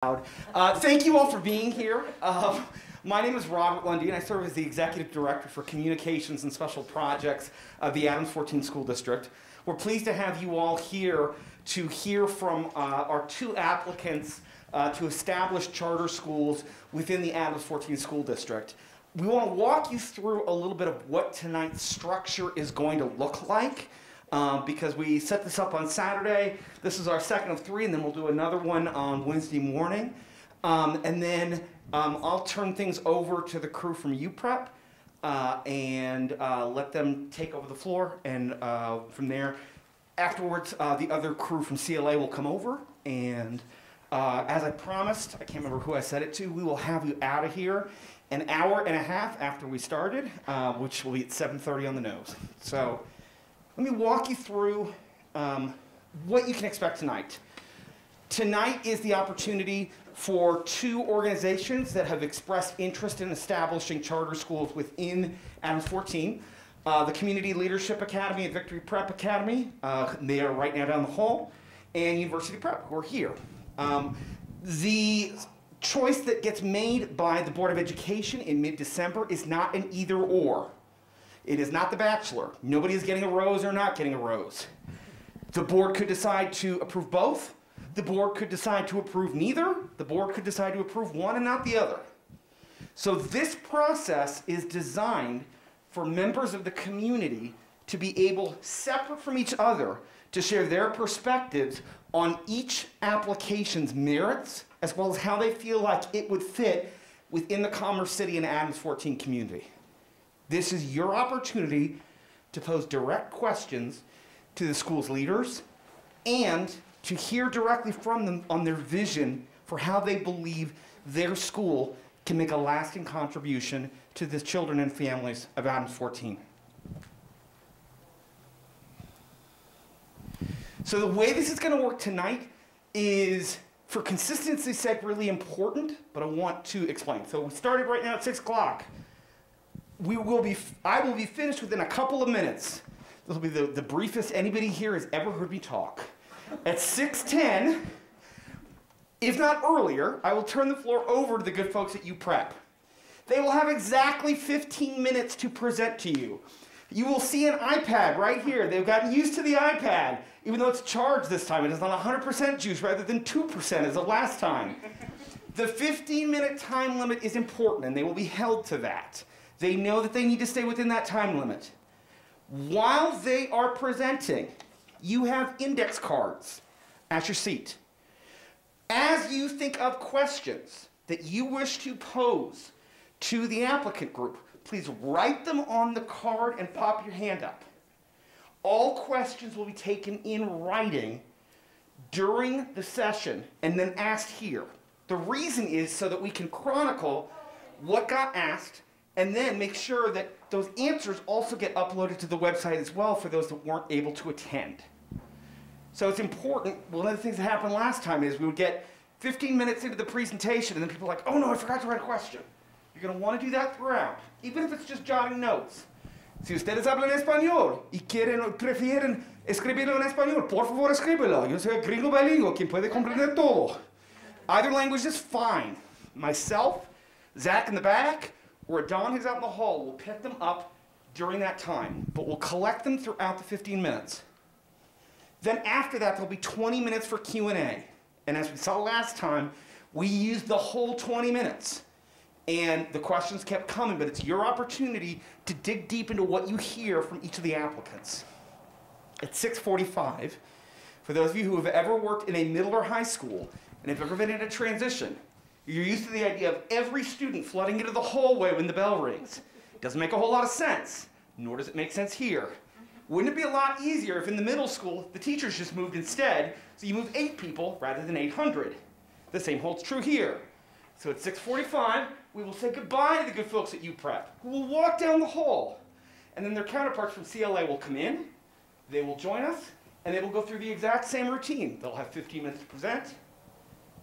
Thank you all for being here. My name is Robert Lundy, and I serve as the Executive Director for Communications and Special Projects of the Adams 14 School District. We're pleased to have you all here to hear from our two applicants to establish charter schools within the Adams 14 School District. We want to walk you through a little bit of what tonight's structure is going to look like. Because we set this up on Saturday. This is our second of three, and then we'll do another one on Wednesday morning. And then I'll turn things over to the crew from UPrep and let them take over the floor. And from there, afterwards, the other crew from CLA will come over. And as I promised, I can't remember who I said it to, we will have you out of here an hour and a half after we started, which will be at 7:30 on the nose. So let me walk you through what you can expect tonight. Tonight is the opportunity for two organizations that have expressed interest in establishing charter schools within Adams 14. The Community Leadership Academy and Victory Prep Academy, they are right now down the hall, and University Prep, who are here. The choice that gets made by the Board of Education in mid-December is not an either-or. It is not The Bachelor. Nobody is getting a rose or not getting a rose. The board could decide to approve both. The board could decide to approve neither. The board could decide to approve one and not the other. So this process is designed for members of the community to be able, separate from each other, to share their perspectives on each application's merits, as well as how they feel like it would fit within the Commerce City and Adams 14 community. This is your opportunity to pose direct questions to the school's leaders and to hear directly from them on their vision for how they believe their school can make a lasting contribution to the children and families of Adams 14. So the way this is going to work tonight is, for consistency's sake, really important, but I want to explain. So we started right now at 6 o'clock. I will be finished within a couple of minutes. This will be the briefest anybody here has ever heard me talk. At 6:10, if not earlier, I will turn the floor over to the good folks at UPrep. They will have exactly 15 minutes to present to you. You will see an iPad right here. They've gotten used to the iPad, even though it's charged this time. It is on 100% juice rather than 2% as the last time. The 15-minute time limit is important, and they will be held to that. They know that they need to stay within that time limit. While they are presenting, you have index cards at your seat. As you think of questions that you wish to pose to the applicant group, please write them on the card and pop your hand up. All questions will be taken in writing during the session and then asked here. The reason is so that we can chronicle what got asked and then make sure that those answers also get uploaded to the website as well for those that weren't able to attend. So it's important. One of the things that happened last time is we would get 15 minutes into the presentation and then people are like, oh no, I forgot to write a question. You're going to want to do that throughout, even if it's just jotting notes. Si ustedes hablan español y prefieren escribirlo en español, por favor escríbelo. Yo soy gringo bilingüe, quien puede comprender todo. Either language is fine. Myself, Zach in the back, or Don who's out in the hall will pick them up during that time, but we'll collect them throughout the 15 minutes. Then after that, there'll be 20 minutes for Q&A. And as we saw last time, we used the whole 20 minutes. And the questions kept coming, but it's your opportunity to dig deep into what you hear from each of the applicants. At 6:45, for those of you who have ever worked in a middle or high school and have ever been in a transition, you're used to the idea of every student flooding into the hallway when the bell rings. It doesn't make a whole lot of sense, nor does it make sense here. Wouldn't it be a lot easier if in the middle school the teachers just moved instead, so you move 8 people rather than 800? The same holds true here. So at 6:45, we will say goodbye to the good folks at UPrep, who will walk down the hall. And then their counterparts from CLA will come in, they will join us, and they will go through the exact same routine. They'll have 15 minutes to present,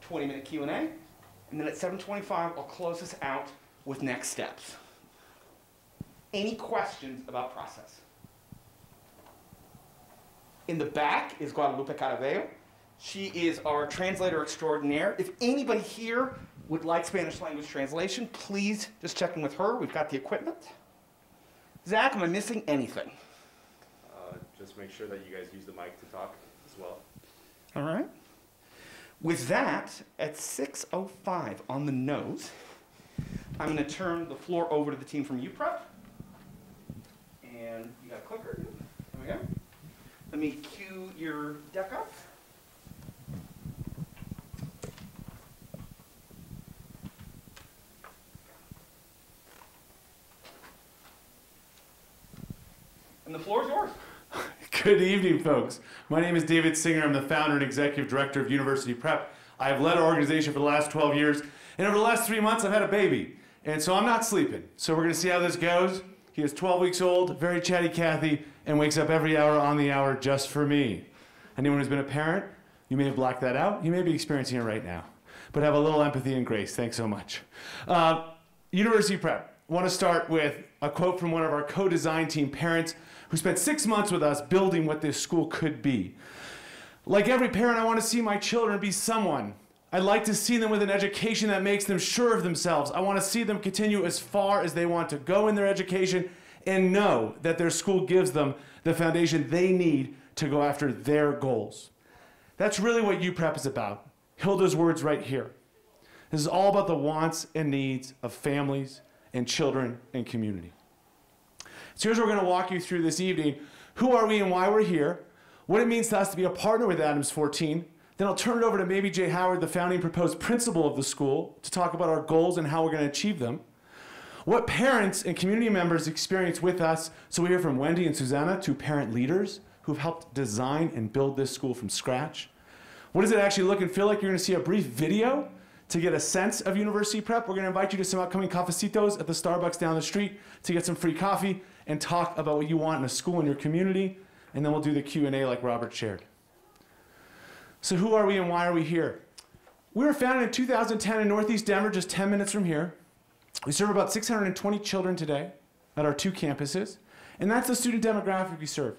20-minute Q&A, and then at 7:25, I'll close this out with next steps. Any questions about process? In the back is Guadalupe Caraveo. She is our translator extraordinaire. If anybody here would like Spanish language translation, please just check in with her. We've got the equipment. Zach, am I missing anything? Just make sure that you guys use the mic to talk as well. All right. With that, at 6:05 on the nose, I'm going to turn the floor over to the team from UPrep. And you got a clicker? There we go. Let me cue your deck up. And the floor is yours. Good evening, folks. My name is David Singer. I'm the founder and executive director of University Prep. I have led our organization for the last 12 years, and over the last 3 months, I've had a baby. And so I'm not sleeping. So we're going to see how this goes. He is 12 weeks old, very chatty Cathy, and wakes up every hour on the hour just for me. Anyone who's been a parent, you may have blocked that out. You may be experiencing it right now. But have a little empathy and grace. Thanks so much. University Prep. I want to start with a quote from one of our co-design team parents who spent 6 months with us building what this school could be. Like every parent, I want to see my children be someone. I'd like to see them with an education that makes them sure of themselves. I want to see them continue as far as they want to go in their education and know that their school gives them the foundation they need to go after their goals. That's really what UPrep is about. Hilda's words right here. This is all about the wants and needs of families and children and community. So here's what we're going to walk you through this evening. Who are we and why we're here? What it means to us to be a partner with Adams 14. Then I'll turn it over to Maybe J. Howard, the founding proposed principal of the school, to talk about our goals and how we're going to achieve them. What parents and community members experience with us. So we hear from Wendy and Susanna, two parent leaders who've helped design and build this school from scratch. What does it actually look and feel like? You're going to see a brief video to get a sense of University Prep. We're going to invite you to some upcoming cafecitos at the Starbucks down the street to get some free coffee and talk about what you want in a school in your community, and then we'll do the Q&A like Robert shared. So who are we and why are we here? We were founded in 2010 in Northeast Denver, just 10 minutes from here. We serve about 620 children today at our 2 campuses, and that's the student demographic we serve.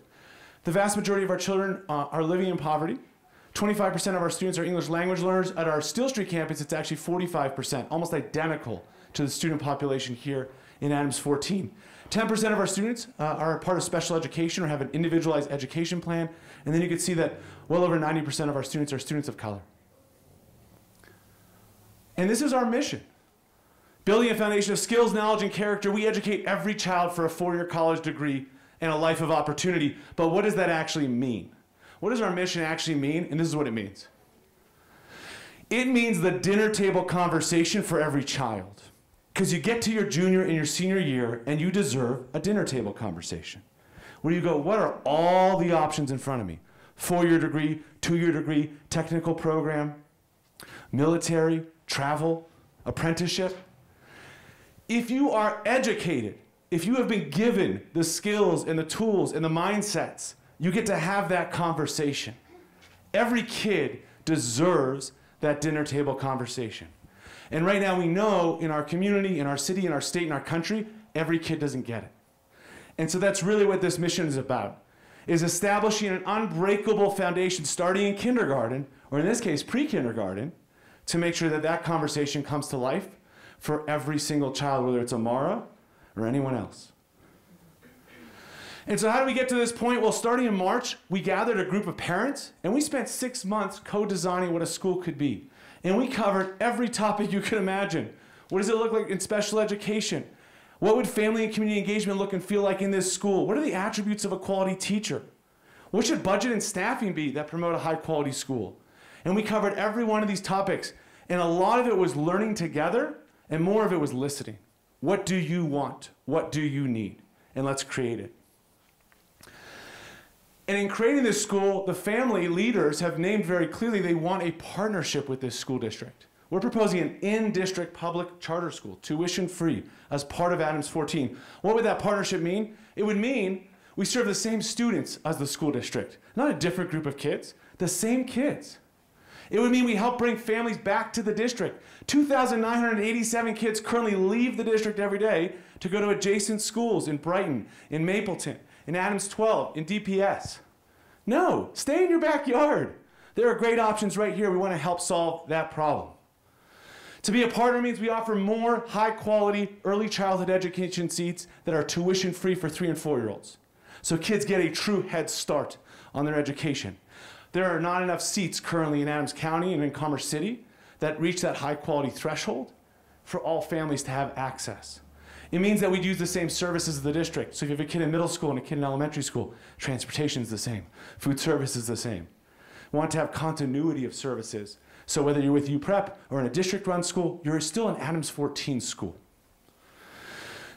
The vast majority of our children are living in poverty. 25% of our students are English language learners. At our Steel Street campus, it's actually 45%, almost identical to the student population here in Adams 14. 10% of our students are part of special education or have an individualized education plan. And then you can see that well over 90% of our students are students of color. And this is our mission. Building a foundation of skills, knowledge, and character, we educate every child for a 4-year college degree and a life of opportunity. But what does that actually mean? What does our mission actually mean? And this is what it means. It means the dinner table conversation for every child. Because you get to your junior and your senior year and you deserve a dinner table conversation. Where you go, what are all the options in front of me? 4-year degree, 2-year degree, technical program, military, travel, apprenticeship. If you are educated, if you have been given the skills and the tools and the mindsets, you get to have that conversation. Every kid deserves that dinner table conversation. And right now we know in our community, in our city, in our state, in our country, every kid doesn't get it. And so that's really what this mission is about, is establishing an unbreakable foundation starting in kindergarten, or in this case, pre-kindergarten, to make sure that that conversation comes to life for every single child, whether it's Amara or anyone else. And so how do we get to this point? Well, starting in March, we gathered a group of parents, and we spent 6 months co-designing what a school could be. And we covered every topic you could imagine. What does it look like in special education? What would family and community engagement look and feel like in this school? What are the attributes of a quality teacher? What should budget and staffing be that promote a high-quality school? And we covered every one of these topics. And a lot of it was learning together, and more of it was listening. What do you want? What do you need? And let's create it. And in creating this school, the family leaders have named very clearly they want a partnership with this school district. We're proposing an in-district public charter school, tuition-free, as part of Adams 14. What would that partnership mean? It would mean we serve the same students as the school district, not a different group of kids, the same kids. It would mean we help bring families back to the district. 2,987 kids currently leave the district every day to go to adjacent schools in Brighton, in Mapleton, in Adams 12, in DPS. No, stay in your backyard. There are great options right here. We want to help solve that problem. To be a partner means we offer more high-quality early childhood education seats that are tuition-free for 3- and 4-year-olds. So kids get a true head start on their education. There are not enough seats currently in Adams County and in Commerce City that reach that high-quality threshold for all families to have access. It means that we use the same services as the district. So if you have a kid in middle school and a kid in elementary school, transportation is the same. Food service is the same. We want to have continuity of services. So whether you're with UPrep or in a district-run school, you're still an Adams 14 school.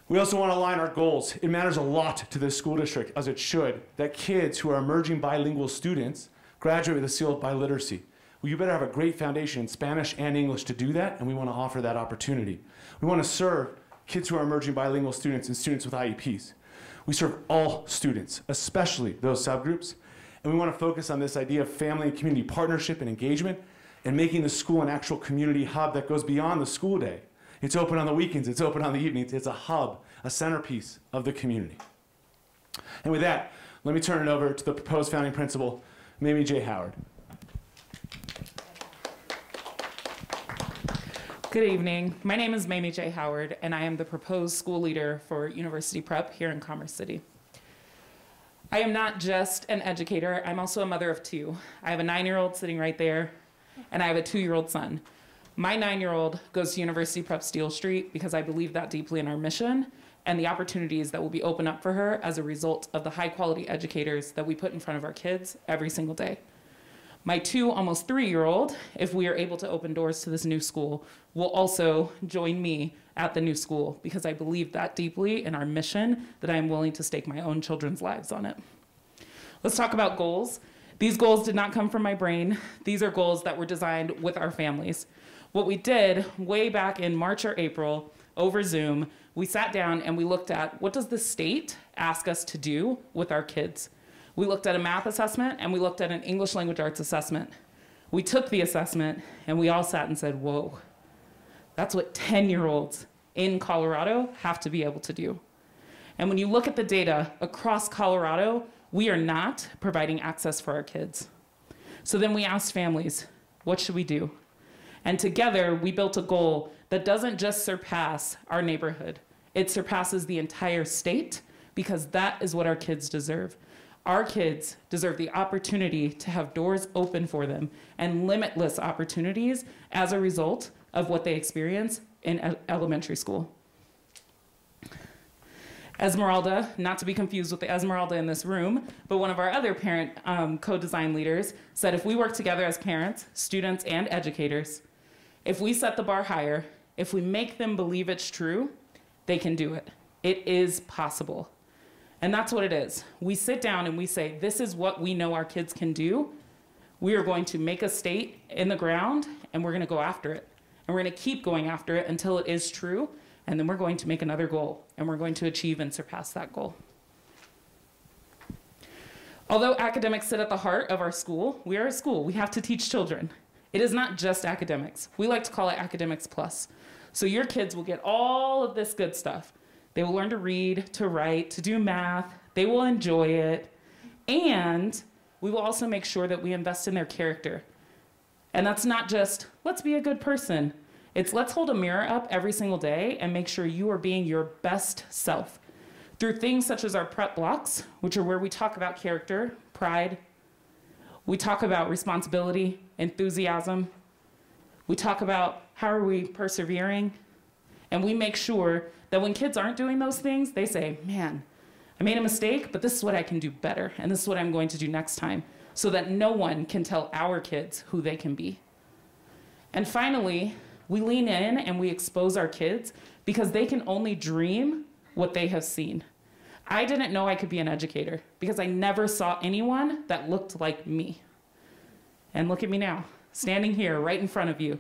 We also want to align our goals. It matters a lot to this school district, as it should, that kids who are emerging bilingual students graduate with a seal of biliteracy. Well, you better have a great foundation in Spanish and English to do that, and we want to offer that opportunity. We want to serve kids who are emerging bilingual students and students with IEPs. We serve all students, especially those subgroups, and we want to focus on this idea of family and community partnership and engagement and making the school an actual community hub that goes beyond the school day. It's open on the weekends, it's open on the evenings, it's a hub, a centerpiece of the community. And with that, let me turn it over to the proposed founding principal, Mamie J. Howard. Good evening. My name is Mamie J. Howard, and I am the proposed school leader for University Prep here in Commerce City. I am not just an educator, I'm also a mother of 2. I have a 9-year-old sitting right there, and I have a 2-year-old son. My 9-year-old goes to University Prep Steel Street because I believe that deeply in our mission and the opportunities that will be opened up for her as a result of the high-quality educators that we put in front of our kids every single day. My 2 almost 3-year-old, if we are able to open doors to this new school, will also join me at the new school because I believe that deeply in our mission that I am willing to stake my own children's lives on it. Let's talk about goals. These goals did not come from my brain. These are goals that were designed with our families. What we did way back in March or April over Zoom, we sat down and we looked at what does the state ask us to do with our kids. We looked at a math assessment and we looked at an English language arts assessment. We took the assessment and we all sat and said, whoa, that's what 10-year-olds in Colorado have to be able to do. And when you look at the data across Colorado, we are not providing access for our kids. So then we asked families, what should we do? And together we built a goal that doesn't just surpass our neighborhood. It surpasses the entire state because that is what our kids deserve. Our kids deserve the opportunity to have doors open for them and limitless opportunities as a result of what they experience in elementary school. Esmeralda, not to be confused with the Esmeralda in this room, but one of our other parent co-design leaders said if we work together as parents, students, and educators, if we set the bar higher, if we make them believe it's true, they can do it. It is possible. And that's what it is. We sit down and we say, this is what we know our kids can do. We are going to make a stake in the ground and we're going to go after it. And we're going to keep going after it until it is true. And then we're going to make another goal and we're going to achieve and surpass that goal. Although academics sit at the heart of our school, we are a school. We have to teach children. It is not just academics. We like to call it academics plus. So your kids will get all of this good stuff. They will learn to read, to write, to do math. They will enjoy it. And we will also make sure that we invest in their character. And that's not just, let's be a good person. It's let's hold a mirror up every single day and make sure you are being your best self. Through things such as our prep blocks, which are where we talk about character, pride. We talk about responsibility, enthusiasm. We talk about how are we persevering. And we make sure that when kids aren't doing those things, they say, man, I made a mistake, but this is what I can do better, and this is what I'm going to do next time, so that no one can tell our kids who they can be. And finally, we lean in and we expose our kids because they can only dream what they have seen. I didn't know I could be an educator because I never saw anyone that looked like me. And look at me now, standing here right in front of you.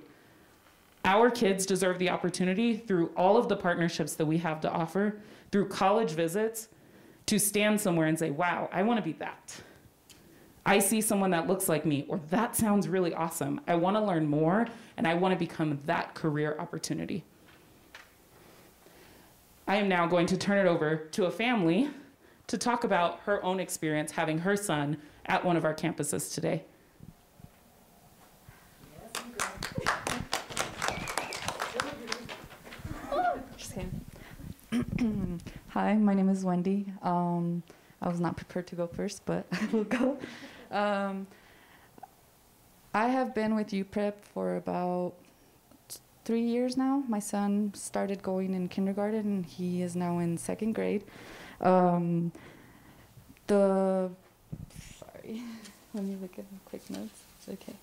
Our kids deserve the opportunity through all of the partnerships that we have to offer, through college visits, to stand somewhere and say, wow, I want to be that. I see someone that looks like me, or that sounds really awesome. I want to learn more, and I want to become that career opportunity. I am now going to turn it over to a family to talk about her own experience having her son at one of our campuses today. Hi, my name is Wendy. I was not prepared to go first, but I will go. I have been with UPrep for about 3 years now. My son started going in kindergarten, and he is now in 2nd grade. Sorry, let me look at my quick notes. Okay.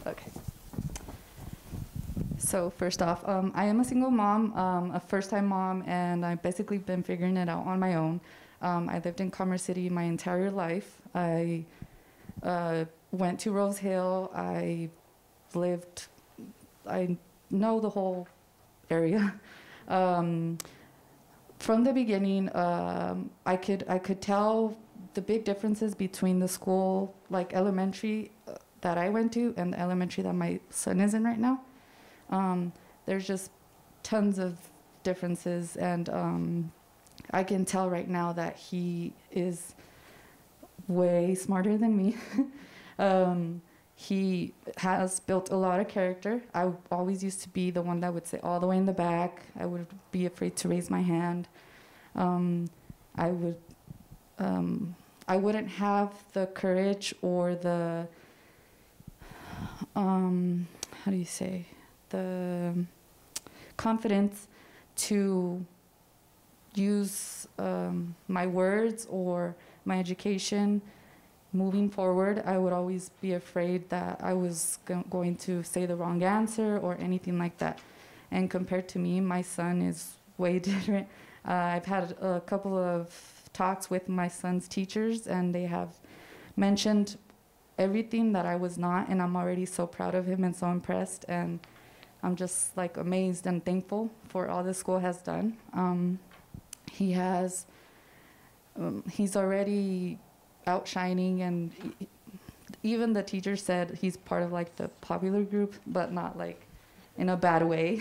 Okay. So first off, I am a single mom, a first-time mom, and I've basically been figuring it out on my own. I lived in Commerce City my entire life. I went to Rose Hill. I know the whole area. From the beginning, I could tell the big differences between the school, like elementary that I went to and the elementary that my son is in right now. There's just tons of differences, and I can tell right now that he is way smarter than me. He has built a lot of character. I always used to be the one that would sit all the way in the back. I would be afraid to raise my hand. I wouldn't have the courage or the, how do you say, the confidence to use my words or my education. Moving forward, I would always be afraid that I was going to say the wrong answer or anything like that. And compared to me, my son is way different. I've had a couple of talks with my son's teachers, and they have mentioned everything that I was not, and I'm already so proud of him and so impressed, and I'm just like amazed and thankful for all the school has done. He's already outshining, and even the teacher said he's part of like the popular group, but not like in a bad way.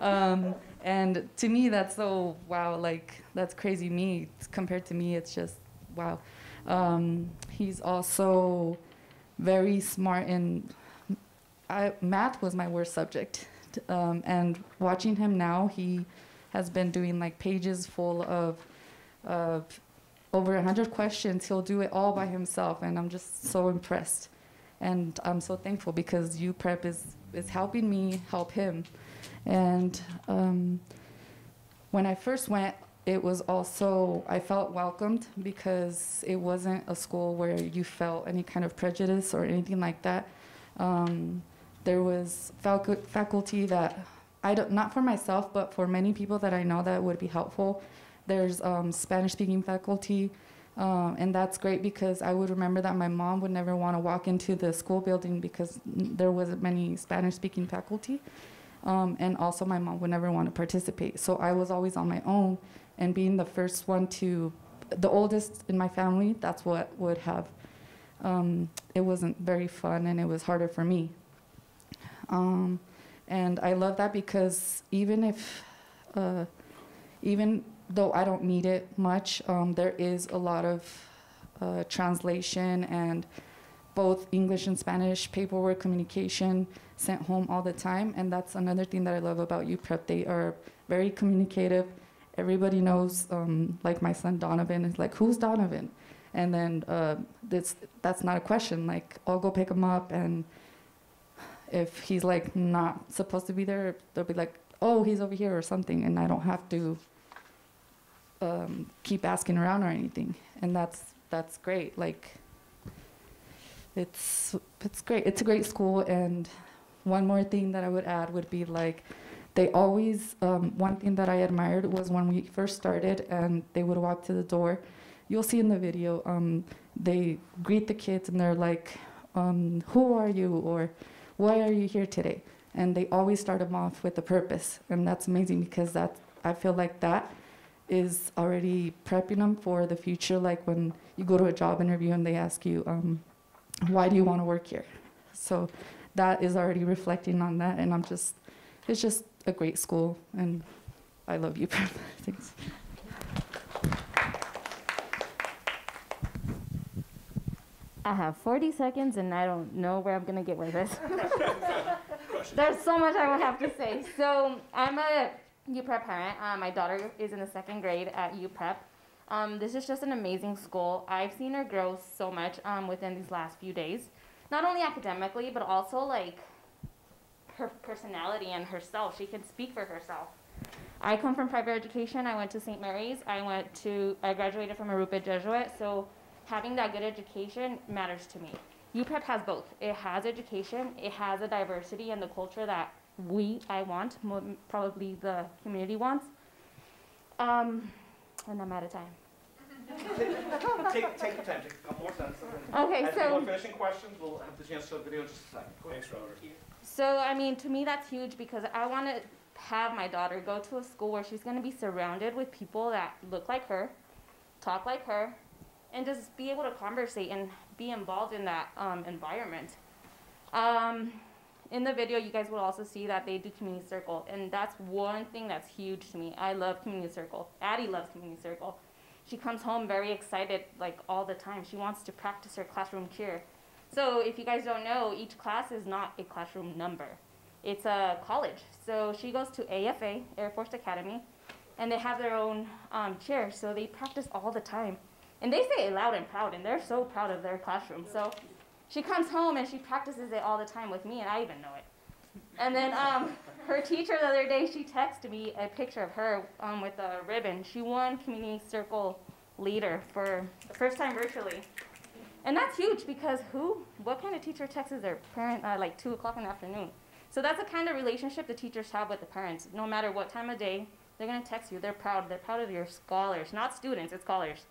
And to me, that's so wow, like that's crazy. Compared to me, it's just wow. He's also very smart, and math was my worst subject. And watching him now, he has been doing like pages full of over 100 questions. He'll do it all by himself, and I'm just so impressed. And I'm so thankful because UPrep is helping me help him. And when I first went, it was also, I felt welcomed because it wasn't a school where you felt any kind of prejudice or anything like that. There was faculty that, not for myself, but for many people that I know that would be helpful. There's Spanish-speaking faculty, and that's great because I would remember that my mom would never want to walk into the school building because there wasn't many Spanish-speaking faculty, and also my mom would never want to participate. So I was always on my own, and being the first one the oldest in my family, that's what would have, it wasn't very fun, and it was harder for me. And I love that because even though I don't need it much, there is a lot of translation and both English and Spanish paperwork communication sent home all the time. And that's another thing that I love about UPrep. They are very communicative. Everybody knows, like my son Donovan is like, who's Donovan? And then that's not a question. Like, I'll go pick him up, and if he's like not supposed to be there, they'll be like, oh, he's over here or something, and I don't have to keep asking around or anything. And that's great. Like, it's great. It's a great school. And one more thing that I would add would be like, they always, one thing that I admired was when we first started and they would walk to the door, you'll see in the video, they greet the kids and they're like, who are you? Or why are you here today? And they always start them off with a purpose. And that's amazing because I feel like that is already prepping them for the future. Like when you go to a job interview and they ask you, why do you want to work here? So that is already reflecting on that. And it's just a great school. And I love you. Thanks. I have 40 seconds and I don't know where I'm going to get with this. questions. There's so much I would have to say. So I'm a UPrep parent. My daughter is in the 2nd grade at UPrep. This is just an amazing school. I've seen her grow so much within these last few days. Not only academically, but also like her personality and herself. She can speak for herself. I come from private education. I went to St. Mary's. I graduated from a Rupert Jesuit. So having that good education matters to me. UPrep has both. It has education. It has a diversity and the culture that I want, probably the community wants. And I'm out of time. Take your time. Take a couple more sentences. Okay, As so people are finishing questions, we'll have the chance to show the video in just a second. Thanks, Robert. So, I mean, to me, that's huge because I want to have my daughter go to a school where she's going to be surrounded with people that look like her, talk like her, and just be able to conversate and be involved in that environment. In the video, you guys will also see that they do community circle, and that's one thing that's huge to me. I love community circle. Addie loves community circle. She comes home very excited, like all the time. She wants to practice her classroom cheer. So if you guys don't know, each class is not a classroom number. It's a college. So she goes to AFA, Air Force Academy, and they have their own cheer. So they practice all the time. And they say it loud and proud, and they're so proud of their classroom. So she comes home and she practices it all the time with me, and I even know it. And then her teacher the other day, she texted me a picture of her with a ribbon. She won Community Circle Leader for the first time virtually. And that's huge because what kind of teacher texts their parent at like 2 o'clock in the afternoon? So that's the kind of relationship the teachers have with the parents. No matter what time of day, they're going to text you. They're proud. They're proud of your scholars. Not students, it's scholars.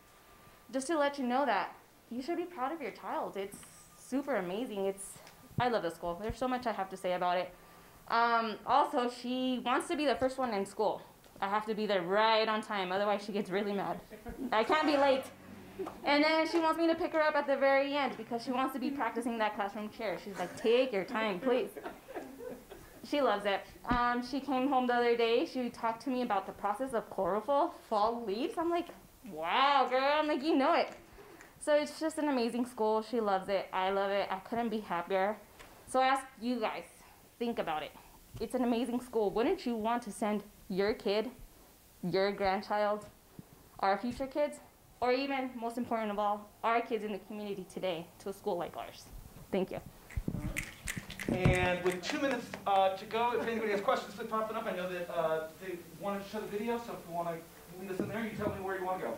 Just to let you know that you should be proud of your child. It's super amazing. I love the school. There's so much I have to say about it. Also, she wants to be the first one in school. I have to be there right on time, otherwise she gets really mad. I can't be late. And then she wants me to pick her up at the very end because she wants to be practicing that classroom chair. She's like, take your time, please. She loves it. She came home the other day. She talked to me about the process of chlorophyll, fall leaves. I'm like, wow, girl. I'm like, you know it. So it's just an amazing school. She loves it. I love it. I couldn't be happier. So I ask you guys, think about it. It's an amazing school. Wouldn't you want to send your kid, your grandchild, our future kids, or even, most important of all, our kids in the community today to a school like ours? Thank you. And with 2 minutes to go, if anybody has questions, please pop them up. I know that they wanted to show the video, so if you want to lead us in there, you tell me where you want to go.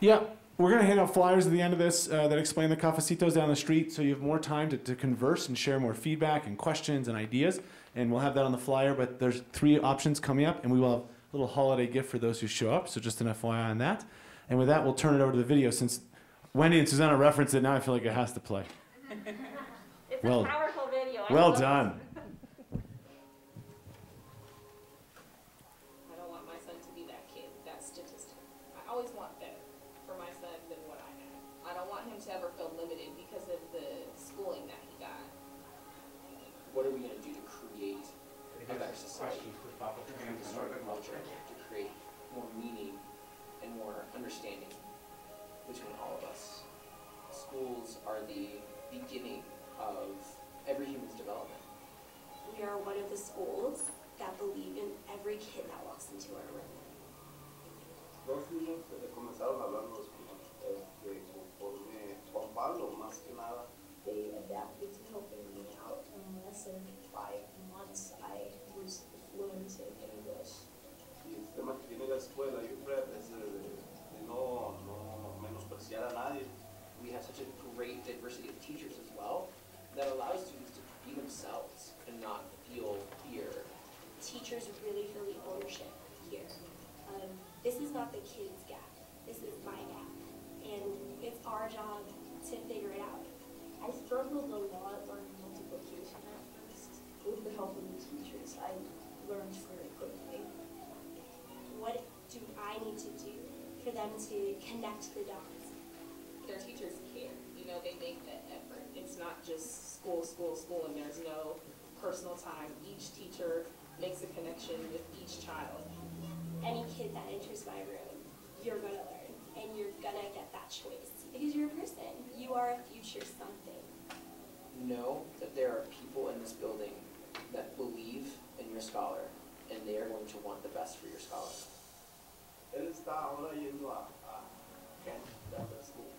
Yeah, we're going to hand out flyers at the end of this that explain the cafecitos down the street so you have more time to converse and share more feedback and questions and ideas. And we'll have that on the flyer, but there's 3 options coming up, and we will have a little holiday gift for those who show up, so just an FYI on that. And with that, we'll turn it over to the video. Since Wendy and Susanna referenced it, now I feel like it has to play. It's a powerful video. Well done. I don't want my son to be that kid, that statistic. I always want better for my son than what I had. I don't want him to ever feel limited because of the schooling that he got. What are we going to do to create a better society, to create more meaning and more understanding between all of us? Schools are the beginning of every human's development. We are one of the schools that believe in every kid that walks into our room. Dos niños comenzaron a hablarnos conforme Juan Pablo, más que nada. They adapted to helping me out in the lesson by months I was fluent in English. Y el tema que tiene la escuela, UPrep, es de no menospreciar a nadie. We have such a great diversity of teachers as well that allows students to be themselves and not feel fear. Teachers really feel the ownership here. This is not the kid's gap. This is my gap. And it's our job to figure it out. I struggled a lot learning multiplication at first. With the help of the teachers, I learned very quickly. What do I need to do for them to connect the dots? Their teachers care. You know, they make that effort. It's not just school, and there's no personal time. Each teacher makes a connection with each child. Any kid that enters my room, you're going to learn, and you're going to get that choice. Because you're a person. You are a future something. Know that that there are people in this building that believe in your scholar, and they are going to want the best for your scholar. Él está ahora yendo a Kent Public School,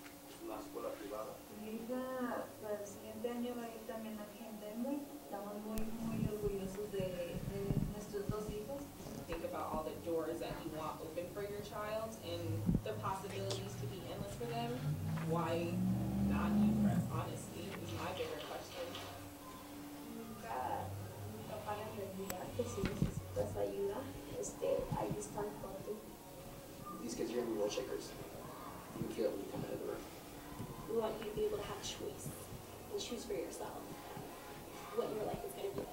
una escuela privada. Mi hija para el siguiente año va a ir también a Kent Denver. Estamos muy orgullosos de nuestros dos hijos. Think about all the doors that you want open for your child and the possibilities to be endless for them. Why not UPrep, honestly, is my bigger question. Nunca paran de ayudar, que si necesitas ayuda, ahí están contigo. These kids are going to be world shakers. You can feel it when you come into the room. We want you to be able to have choice and choose for yourself what your life is going to be like.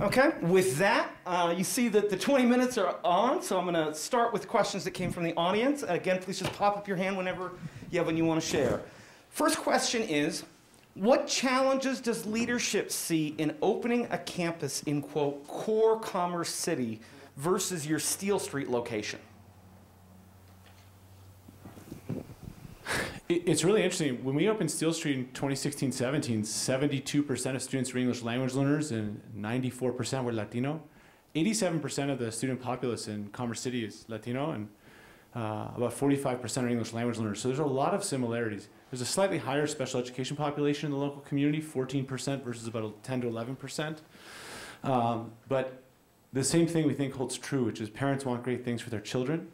Okay, with that, you see that the 20 minutes are on, so I'm going to start with questions that came from the audience. Again, please just pop up your hand whenever you have one you want to share. First question is, what challenges does leadership see in opening a campus in, quote, core Commerce City versus your Steel Street location? It's really interesting. When we opened Steel Street in 2016-17, 72% of students were English language learners and 94% were Latino. 87% of the student populace in Commerce City is Latino, and about 45% are English language learners. So there's a lot of similarities. There's a slightly higher special education population in the local community, 14% versus about 10 to 11%. But the same thing we think holds true, which is parents want great things for their children.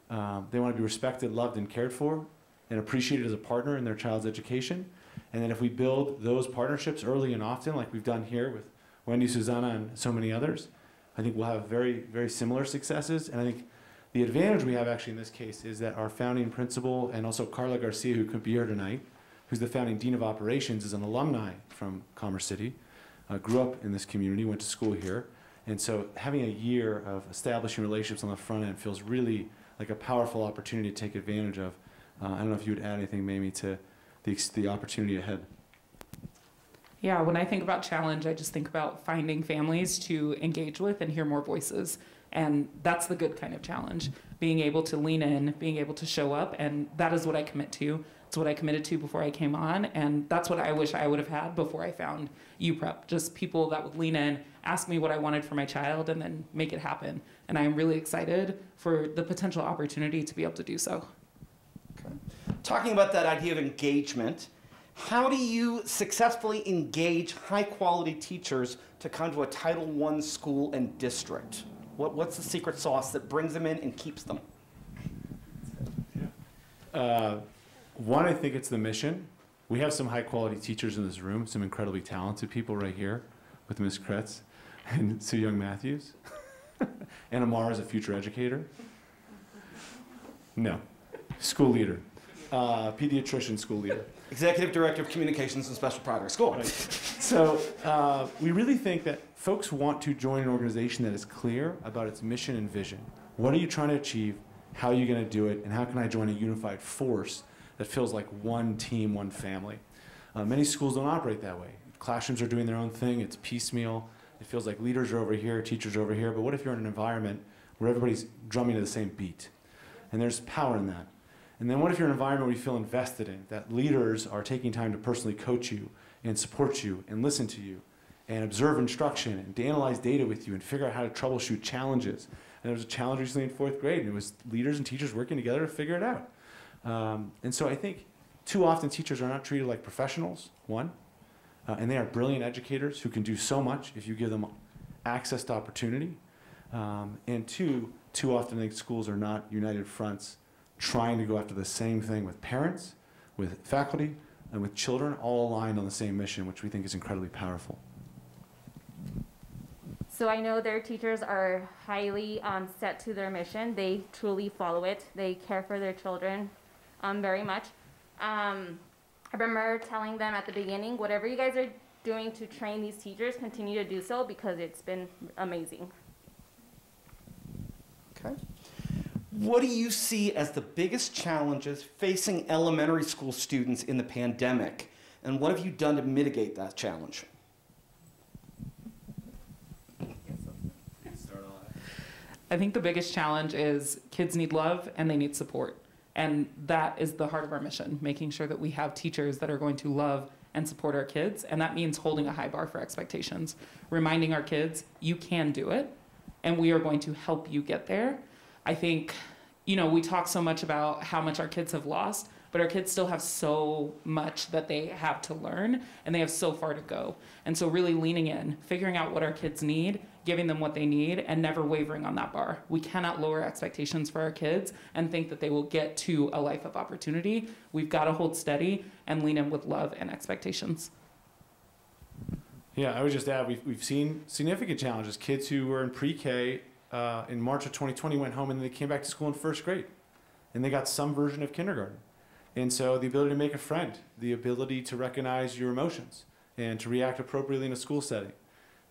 They want to be respected, loved, and cared for, and appreciated as a partner in their child's education. And then if we build those partnerships early and often, like we've done here with Wendy, Susanna, and so many others, I think we'll have very, very similar successes. And I think the advantage we have actually in this case is that our founding principal and also Carla Garcia, who could be here tonight, who's the founding dean of operations, is an alumni from Commerce City, grew up in this community, went to school here. And so having a year of establishing relationships on the front end feels really like a powerful opportunity to take advantage of. I don't know if you would add anything, Mamie, to the opportunity ahead. Yeah, when I think about challenge, I just think about finding families to engage with and hear more voices. And that's the good kind of challenge, being able to lean in, being able to show up, and that is what I commit to. It's what I committed to before I came on, and that's what I wish I would have had before I found UPrep, just people that would lean in, ask me what I wanted for my child, and then make it happen. And I'm really excited for the potential opportunity to be able to do so. Okay. Talking about that idea of engagement, how do you successfully engage high-quality teachers to come to a Title I school and district? What's the secret sauce that brings them in and keeps them? One, I think it's the mission. We have some high-quality teachers in this room, some incredibly talented people right here with Ms. Kretz and Sue Young Matthews. And Amar is a future educator. No. School leader. Pediatrician school leader. Executive Director of Communications and Special Progress. Go on. Right. So we really think that folks want to join an organization that is clear about its mission and vision. What are you trying to achieve? How are you going to do it? And how can I join a unified force that feels like one team, one family? Many schools don't operate that way. Classrooms are doing their own thing. It's piecemeal. It feels like leaders are over here, teachers are over here. But what if you're in an environment where everybody's drumming to the same beat? And there's power in that. And then what if you're in an environment where you feel invested in, that leaders are taking time to personally coach you and support you and listen to you and observe instruction and to analyze data with you and figure out how to troubleshoot challenges. And there was a challenge recently in 4th grade, and it was leaders and teachers working together to figure it out. And so I think too often teachers are not treated like professionals, one, and they are brilliant educators who can do so much if you give them access to opportunity. And two, too often I think schools are not united fronts trying to go after the same thing with parents, with faculty, and with children, all aligned on the same mission, which we think is incredibly powerful. So I know their teachers are highly set to their mission. They truly follow it. They care for their children very much. I remember telling them at the beginning, whatever you guys are doing to train these teachers, continue to do so because it's been amazing. Okay. What do you see as the biggest challenges facing elementary school students in the pandemic? And what have you done to mitigate that challenge? I think the biggest challenge is kids need love and they need support. And that is the heart of our mission, making sure that we have teachers that are going to love and support our kids. And that means holding a high bar for expectations, reminding our kids, you can do it, and we are going to help you get there. I think, you know, we talk so much about how much our kids have lost, but our kids still have so much that they have to learn, and they have so far to go. And so really leaning in, figuring out what our kids need, giving them what they need, and never wavering on that bar. We cannot lower expectations for our kids and think that they will get to a life of opportunity. We've got to hold steady and lean in with love and expectations. Yeah, I would just add, we've seen significant challenges. Kids who were in pre-K in March of 2020 went home and they came back to school in first grade. And they got some version of kindergarten. And so the ability to make a friend, the ability to recognize your emotions and to react appropriately in a school setting,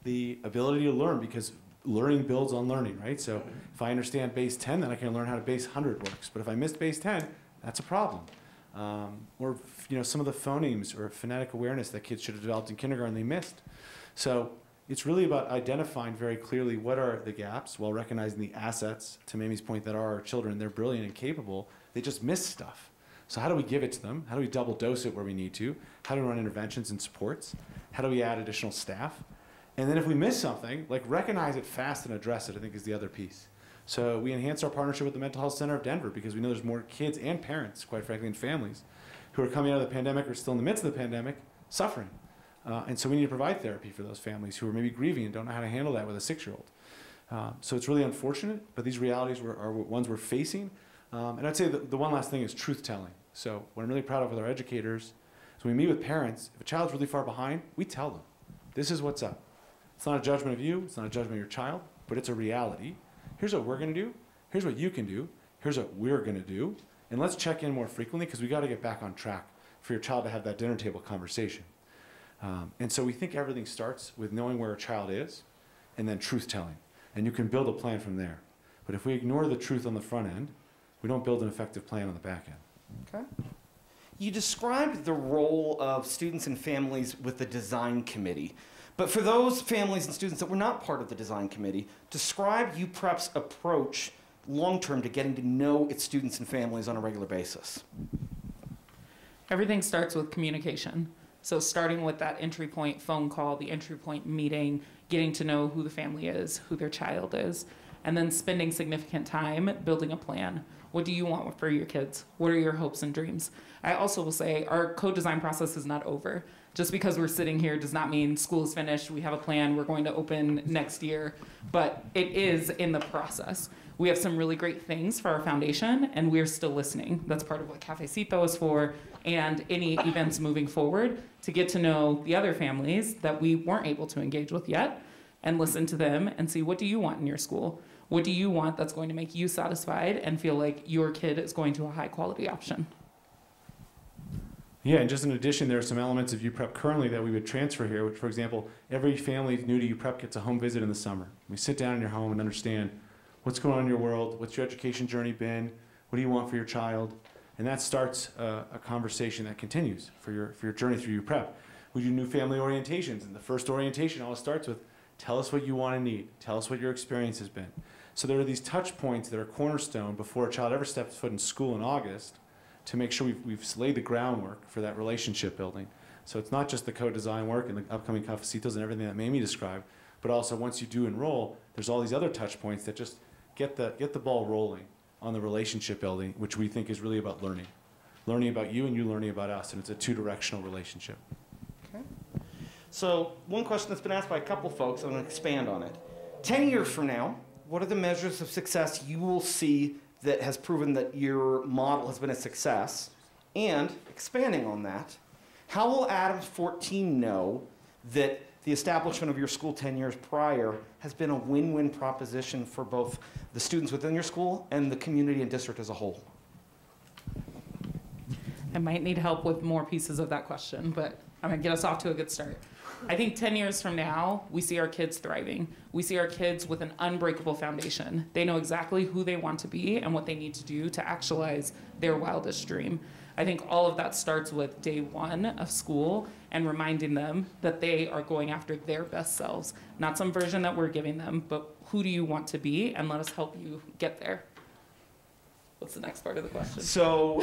the ability to learn, because learning builds on learning, right? So if I understand base 10, then I can learn how to base 100 works. But if I missed base 10, that's a problem. Or you know, some of the phonemes or phonetic awareness that kids should have developed in kindergarten they missed. So it's really about identifying very clearly what are the gaps while recognizing the assets, to Mamie's point, that are our children. They're brilliant and capable. They just miss stuff. So how do we give it to them? How do we double dose it where we need to? How do we run interventions and supports? How do we add additional staff? And then if we miss something, like recognize it fast and address it, I think is the other piece. So we enhanced our partnership with the Mental Health Center of Denver because we know there's more kids and parents, quite frankly, and families who are coming out of the pandemic or still in the midst of the pandemic suffering. And so we need to provide therapy for those families who are maybe grieving and don't know how to handle that with a 6-year-old. So it's really unfortunate, but these realities are ones we're facing. And I'd say the one last thing is truth-telling. So what I'm really proud of with our educators is when we meet with parents, if a child's really far behind, we tell them, this is what's up. It's not a judgment of you, it's not a judgment of your child, but it's a reality. Here's what we're gonna do, here's what you can do, here's what we're gonna do, and let's check in more frequently because we gotta get back on track for your child to have that dinner table conversation. And so we think everything starts with knowing where a child is and then truth-telling. And you can build a plan from there. But if we ignore the truth on the front end, we don't build an effective plan on the back end. Okay. You described the role of students and families with the design committee. But for those families and students that were not part of the design committee, describe UPrep's approach long-term to getting to know its students and families on a regular basis. Everything starts with communication. So starting with that entry point phone call, the entry point meeting, getting to know who the family is, who their child is, and then spending significant time building a plan. What do you want for your kids? What are your hopes and dreams? I also will say our co-design process is not over. Just because we're sitting here does not mean school is finished, we have a plan, we're going to open next year, but it is in the process. We have some really great things for our foundation, and we're still listening. That's part of what Cafecito is for, and any events moving forward to get to know the other families that we weren't able to engage with yet, and listen to them and see, what do you want in your school? What do you want that's going to make you satisfied and feel like your kid is going to a high quality option? Yeah, and just in addition, there are some elements of UPrep currently that we would transfer here, which, for example, every family new to UPrep gets a home visit in the summer. We sit down in your home and understand what's going on in your world, what's your education journey been, what do you want for your child, and that starts a conversation that continues for your journey through UPrep. We do new family orientations, and the first orientation always starts with, tell us what you want and need, tell us what your experience has been. So there are these touch points that are cornerstone before a child ever steps foot in school in August to make sure we've laid the groundwork for that relationship building. So it's not just the co-design work and the upcoming cafecitos and everything that Mamie described, but also once you do enroll, there's all these other touch points that just get the ball rolling on the relationship building, which we think is really about learning. Learning about you and you learning about us, and it's a two-directional relationship. Okay. So one question that's been asked by a couple folks, I'm going to expand on it. 10 years from now, what are the measures of success you will see that has proven that your model has been a success? And expanding on that, how will Adams 14 know that the establishment of your school 10 years prior has been a win-win proposition for both the students within your school and the community and district as a whole? I might need help with more pieces of that question, but I'm gonna get us off to a good start. I think 10 years from now, we see our kids thriving. We see our kids with an unbreakable foundation. They know exactly who they want to be and what they need to do to actualize their wildest dream. I think all of that starts with day one of school and reminding them that they are going after their best selves, not some version that we're giving them, but who do you want to be, and let us help you get there. What's the next part of the question? So,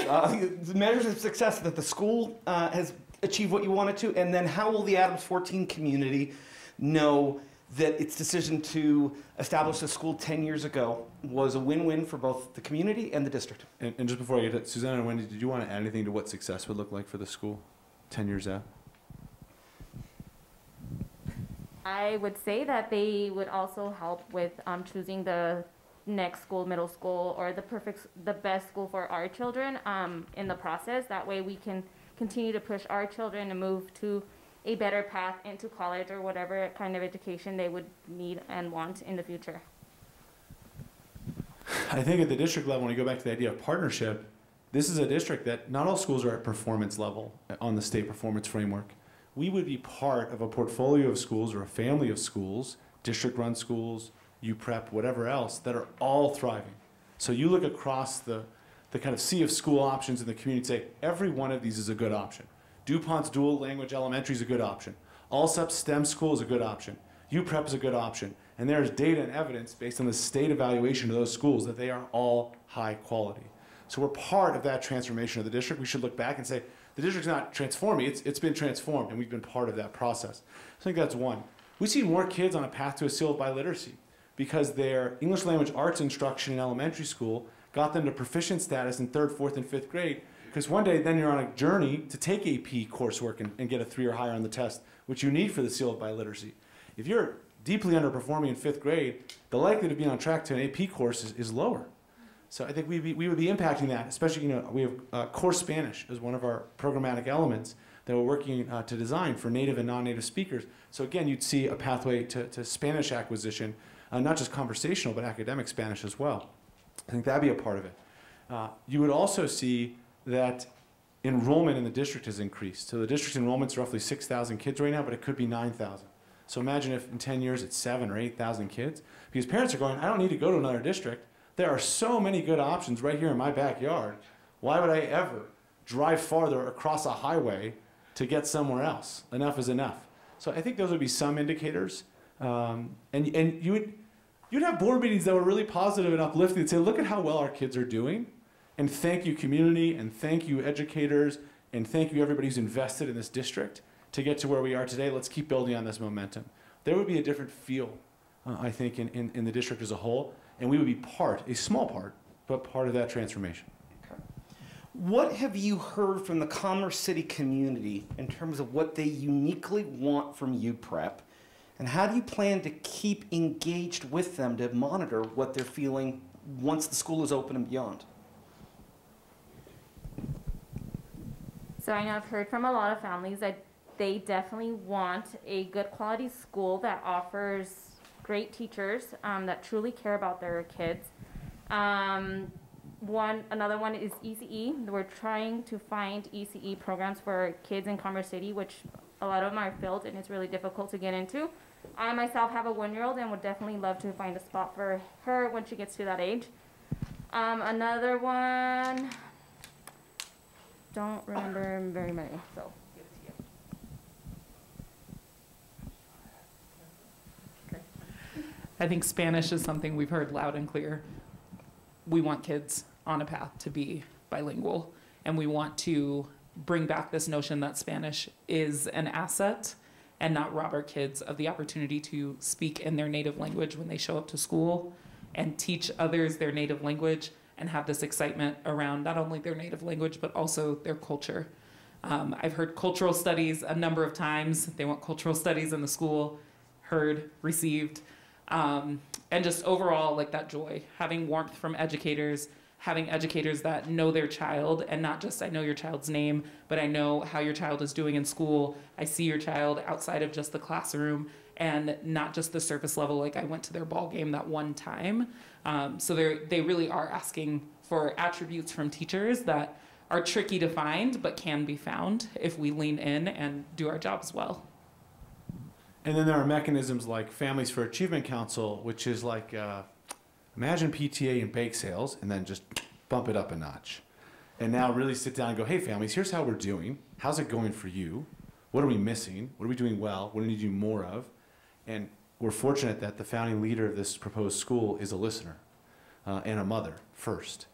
the measures of success that the school has achieved what you wanted to, and then how will the Adams 14 community know that its decision to establish the school 10 years ago was a win-win for both the community and the district? And just before I get to Susanna and Wendy, did you want to add anything to what success would look like for the school 10 years out? I would say that they would also help with choosing the next school, middle school, or the best school for our children in the process. That way we can continue to push our children to move to a better path into college or whatever kind of education they would need and want in the future. I think at the district level, when you go back to the idea of partnership, this is a district that not all schools are at performance level on the state performance framework. We would be part of a portfolio of schools or a family of schools, district-run schools, UPrep, whatever else, that are all thriving. So you look across the kind of sea of school options in the community and say, every one of these is a good option. DuPont's dual language elementary is a good option. Allsup's STEM school is a good option. UPrep is a good option. And there's data and evidence based on the state evaluation of those schools that they are all high quality. So we're part of that transformation of the district. We should look back and say, the district's not transforming, it's been transformed, and we've been part of that process. I think that's one. We see more kids on a path to a seal of biliteracy because their English language arts instruction in elementary school got them to proficient status in 3rd, 4th, and 5th grade, because one day then you're on a journey to take AP coursework and get a 3 or higher on the test, which you need for the seal of biliteracy. If you're deeply underperforming in 5th grade, the likelihood of being on track to an AP course is lower. So I think we would be impacting that, especially, we have core Spanish as one of our programmatic elements that we're working to design for native and non-native speakers. So again, you'd see a pathway to Spanish acquisition, not just conversational, but academic Spanish as well. I think that'd be a part of it. You would also see that enrollment in the district has increased. So the district's enrollment's roughly 6,000 kids right now, but it could be 9,000. So imagine if in 10 years it's 7,000 or 8,000 kids, because parents are going, I don't need to go to another district. There are so many good options right here in my backyard. Why would I ever drive farther across a highway to get somewhere else? Enough is enough. So I think those would be some indicators. And you'd have board meetings that were really positive and uplifting and say, look at how well our kids are doing. And thank you, community, and thank you, educators, and thank you, everybody who's invested in this district to get to where we are today. Let's keep building on this momentum. There would be a different feel, I think, in the district as a whole. And we would be part, a small part, but part of that transformation. Okay. What have you heard from the Commerce City community in terms of what they uniquely want from UPrep? And how do you plan to keep engaged with them to monitor what they're feeling once the school is open and beyond? So I know I've heard from a lot of families that they definitely want a good quality school that offers great teachers that truly care about their kids. Another one is ECE. We're trying to find ECE programs for kids in Commerce City, which a lot of them are filled and it's really difficult to get into. I myself have a 1-year-old and would definitely love to find a spot for her when she gets to that age. Another one, don't remember very many, so. I think Spanish is something we've heard loud and clear. We want kids on a path to be bilingual, and we want to bring back this notion that Spanish is an asset and not rob our kids of the opportunity to speak in their native language when they show up to school and teach others their native language and have this excitement around not only their native language, but also their culture. I've heard cultural studies a number of times. They want cultural studies in the school, heard, received. And just overall, like that joy, having warmth from educators, having educators that know their child, and not just I know your child's name, but I know how your child is doing in school. I see your child outside of just the classroom and not just the surface level, like I went to their ball game that one time. So they really are asking for attributes from teachers that are tricky to find, but can be found if we lean in and do our jobs well. And then there are mechanisms like Families for Achievement Council, which is like, imagine PTA and bake sales, and then just bump it up a notch. And now really sit down and go, hey families, here's how we're doing. How's it going for you? What are we missing? What are we doing well? What do we need to do more of? And we're fortunate that the founding leader of this proposed school is a listener and a mother first.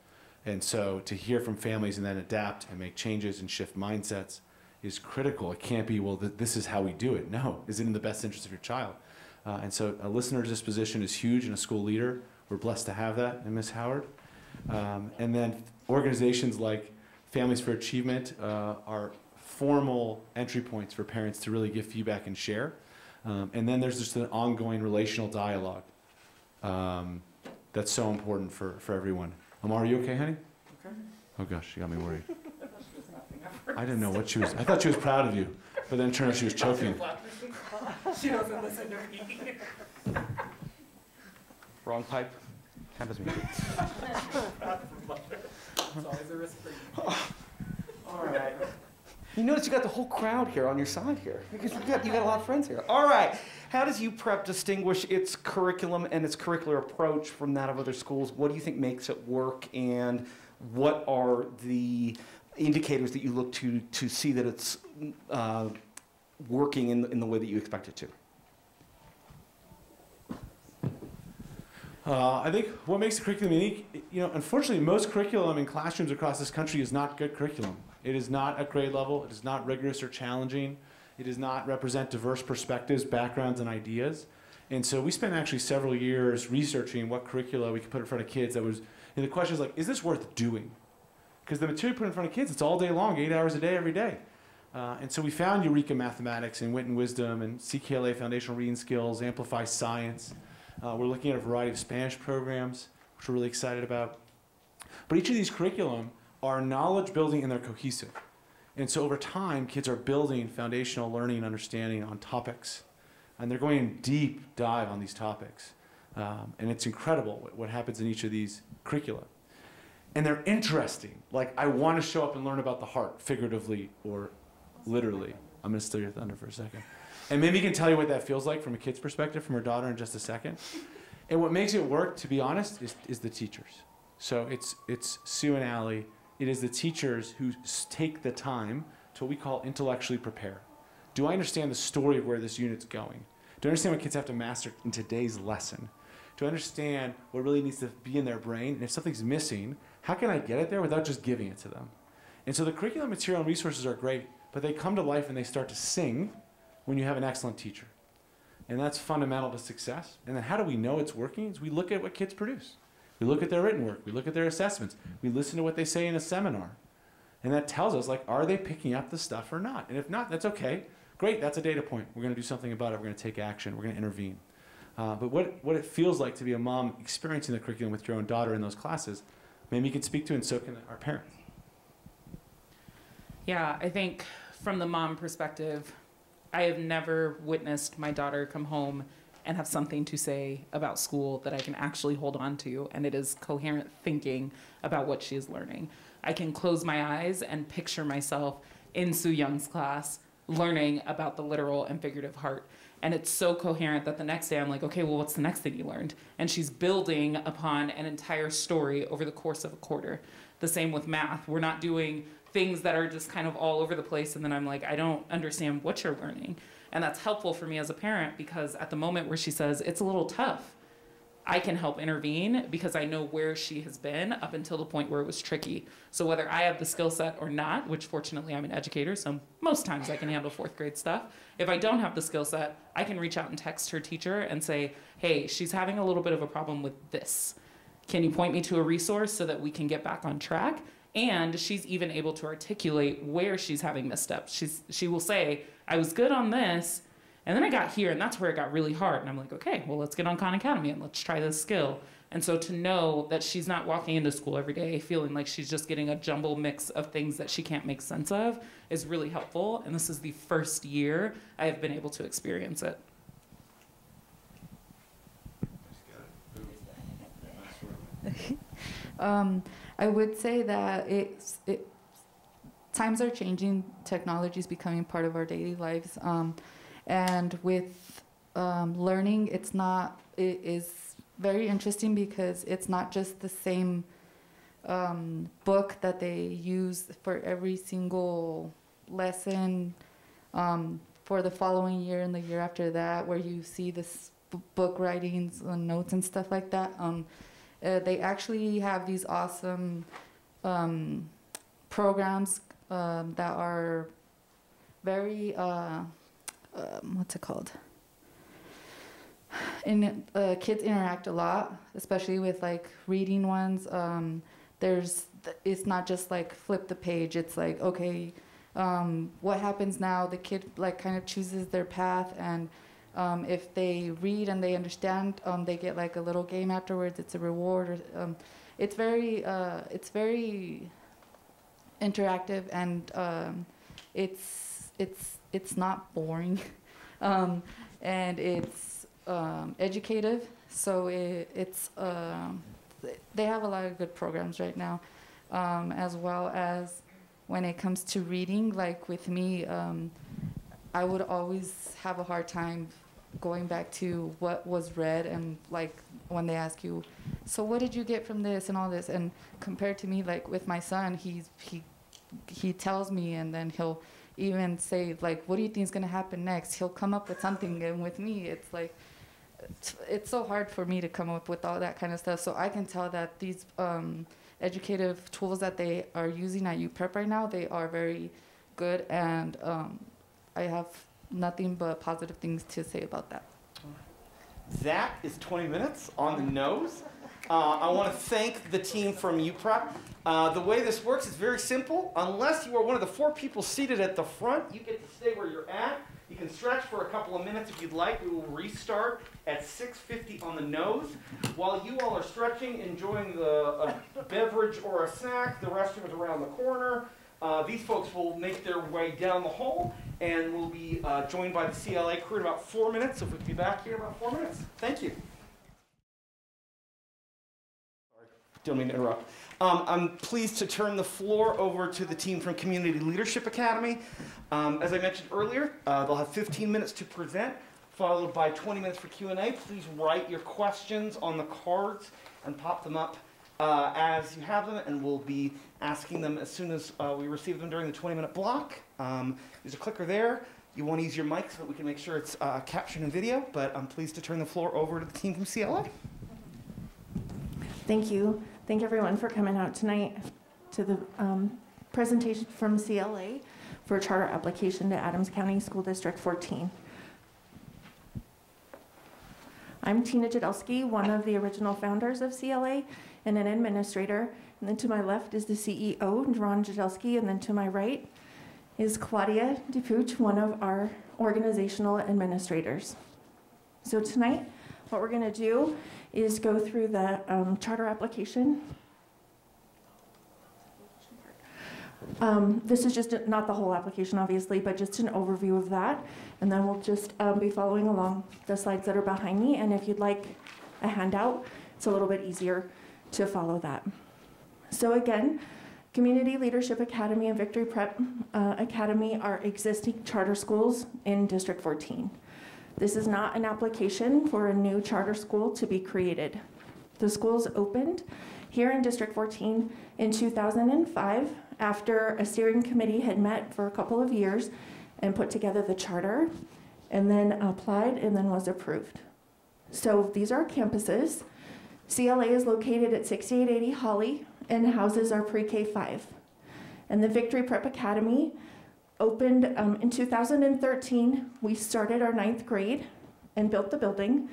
And so to hear from families and then adapt and make changes and shift mindsets is critical. It can't be, well, this is how we do it. No, is it in the best interest of your child? And so a listener's disposition is huge in a school leader. We're blessed to have that in Ms. Howard. And then organizations like Families for Achievement are formal entry points for parents to really give feedback and share. And then there's just an ongoing relational dialogue that's so important for everyone. Amar, are you okay, honey? Okay. Oh gosh, she got me worried. I didn't know what she was. I thought she was proud of you, but then it turned out she was choking. She doesn't listen to me. Wrong pipe. Happens to me. It's always a risk for you. All right. You notice you got the whole crowd here on your side here. Because you got a lot of friends here. All right. How does UPrep distinguish its curriculum and its curricular approach from that of other schools? What do you think makes it work, and what are the indicators that you look to see that it's working in the way that you expect it to? I think what makes the curriculum unique, unfortunately, most curriculum in classrooms across this country is not good curriculum. It is not at grade level. It is not rigorous or challenging. It does not represent diverse perspectives, backgrounds, and ideas. And so we spent actually several years researching what curricula we could put in front of kids that was, and the question is like, is this worth doing? Because the material put in front of kids, it's all day long, 8 hours a day, every day. And so we found Eureka Mathematics and Wit and Wisdom and CKLA Foundational Reading Skills, Amplify Science. We're looking at a variety of Spanish programs, which we're really excited about. But each of these curriculum are knowledge building and they're cohesive. And so over time, kids are building foundational learning and understanding on topics. And they're going in deep dive on these topics. And it's incredible what happens in each of these curricula. And they're interesting. Like, I want to show up and learn about the heart, figuratively or literally. I'm going to steal your thunder for a second. And Mimi can tell you what that feels like from a kid's perspective, from her daughter, in just a second. And what makes it work, to be honest, is the teachers. So it's Sue and Allie. It is the teachers who take the time to what we call intellectually prepare. Do I understand the story of where this unit's going? Do I understand what kids have to master in today's lesson? Do I understand what really needs to be in their brain? And if something's missing, how can I get it there without just giving it to them? And so the curriculum material and resources are great, but they come to life and they start to sing when you have an excellent teacher. And that's fundamental to success. And then how do we know it's working? Is we look at what kids produce. We look at their written work. We look at their assessments. We listen to what they say in a seminar. And that tells us, like, are they picking up the stuff or not? And if not, that's okay. Great, that's a data point. We're going to do something about it. We're going to take action. We're going to intervene. But what it feels like to be a mom experiencing the curriculum with your own daughter in those classes, maybe you can speak to, and so can our parents. Yeah, I think from the mom perspective, I have never witnessed my daughter come home and have something to say about school that I can actually hold on to, and it is coherent thinking about what she is learning. I can close my eyes and picture myself in Sue Young's class learning about the literal and figurative heart. And it's so coherent that the next day I'm like, okay, well, what's the next thing you learned? And she's building upon an entire story over the course of a quarter. The same with math. We're not doing things that are just kind of all over the place, and then I'm like, I don't understand what you're learning. And that's helpful for me as a parent, because at the moment where she says, it's a little tough, I can help intervene because I know where she has been up until the point where it was tricky. So whether I have the skill set or not, which fortunately I'm an educator, so most times I can handle 4th grade stuff. If I don't have the skill set, I can reach out and text her teacher and say, hey, she's having a little bit of a problem with this. Can you point me to a resource so that we can get back on track? And she's even able to articulate where she's having missteps. She will say, I was good on this, and then I got here, and that's where it got really hard. And I'm like, okay, well, let's get on Khan Academy, and let's try this skill. And so to know that she's not walking into school every day feeling like she's just getting a jumble mix of things that she can't make sense of is really helpful. And this is the first year I have been able to experience it. I would say that times are changing. Technology is becoming part of our daily lives. And with learning, it is very interesting because it's not just the same book that they use for every single lesson for the following year and the year after that, where you see this book writings and notes and stuff like that. They actually have these awesome programs that are very, what's it called? Kids interact a lot, especially with like reading ones. It's not just like flip the page. It's like, okay, what happens now? The kid like kind of chooses their path, and if they read and they understand, they get like a little game afterwards. It's a reward. Or, it's very interactive, and it's not boring, and it's educative. So they have a lot of good programs right now, as well as when it comes to reading. Like with me, I would always have a hard time going back to what was read, and like when they ask you, so what did you get from this and all this, and compared to me, like with my son, he tells me, and then he'll even say like, what do you think is going to happen next? He'll come up with something, and with me, it's like, it's so hard for me to come up with all that kind of stuff. So I can tell that these educative tools that they are using at UPrep right now, they are very good, and I have nothing but positive things to say about that. That is 20 minutes on the nose. I want to thank the team from UPrep. The way this works is very simple. Unless you are one of the 4 people seated at the front, you get to stay where you're at. You can stretch for a couple of minutes if you'd like. We will restart at 6:50 on the nose. While you all are stretching, enjoying a beverage or a snack, the restroom is around the corner. These folks will make their way down the hall, and will be joined by the CLA crew in about 4 minutes. So if we can be back here in about 4 minutes. Thank you. Sorry, don't mean to interrupt. I'm pleased to turn the floor over to the team from Community Leadership Academy. As I mentioned earlier, they'll have 15 minutes to present, followed by 20 minutes for Q&A. Please write your questions on the cards and pop them up as you have them, and we'll be asking them as soon as we receive them during the 20-minute block. There's a clicker there. You want to use your mic so that we can make sure it's captioned in video, but I'm pleased to turn the floor over to the team from CLA. Thank you. Thank everyone for coming out tonight to the presentation from CLA for a charter application to Adams County School District 14. I'm Tina Jadelski, one of the original founders of CLA and an administrator. And then to my left is the CEO, Ron Jadelski, and then to my right is Claudia DePuch, one of our organizational administrators. So tonight, what we're going to do is go through the charter application. This is just not the whole application, obviously, but just an overview of that. And then we'll just be following along the slides that are behind me. And if you'd like a handout, it's a little bit easier to follow that. So again, Community Leadership Academy and Victory Prep Academy are existing charter schools in District 14. This is not an application for a new charter school to be created. The schools opened here in District 14 in 2005 after a steering committee had met for a couple of years and put together the charter, and then applied and then was approved. So these are campuses. CLA is located at 6880 Holly and houses our pre-K 5. And the Victory Prep Academy opened in 2013. We started our 9th grade and built the building.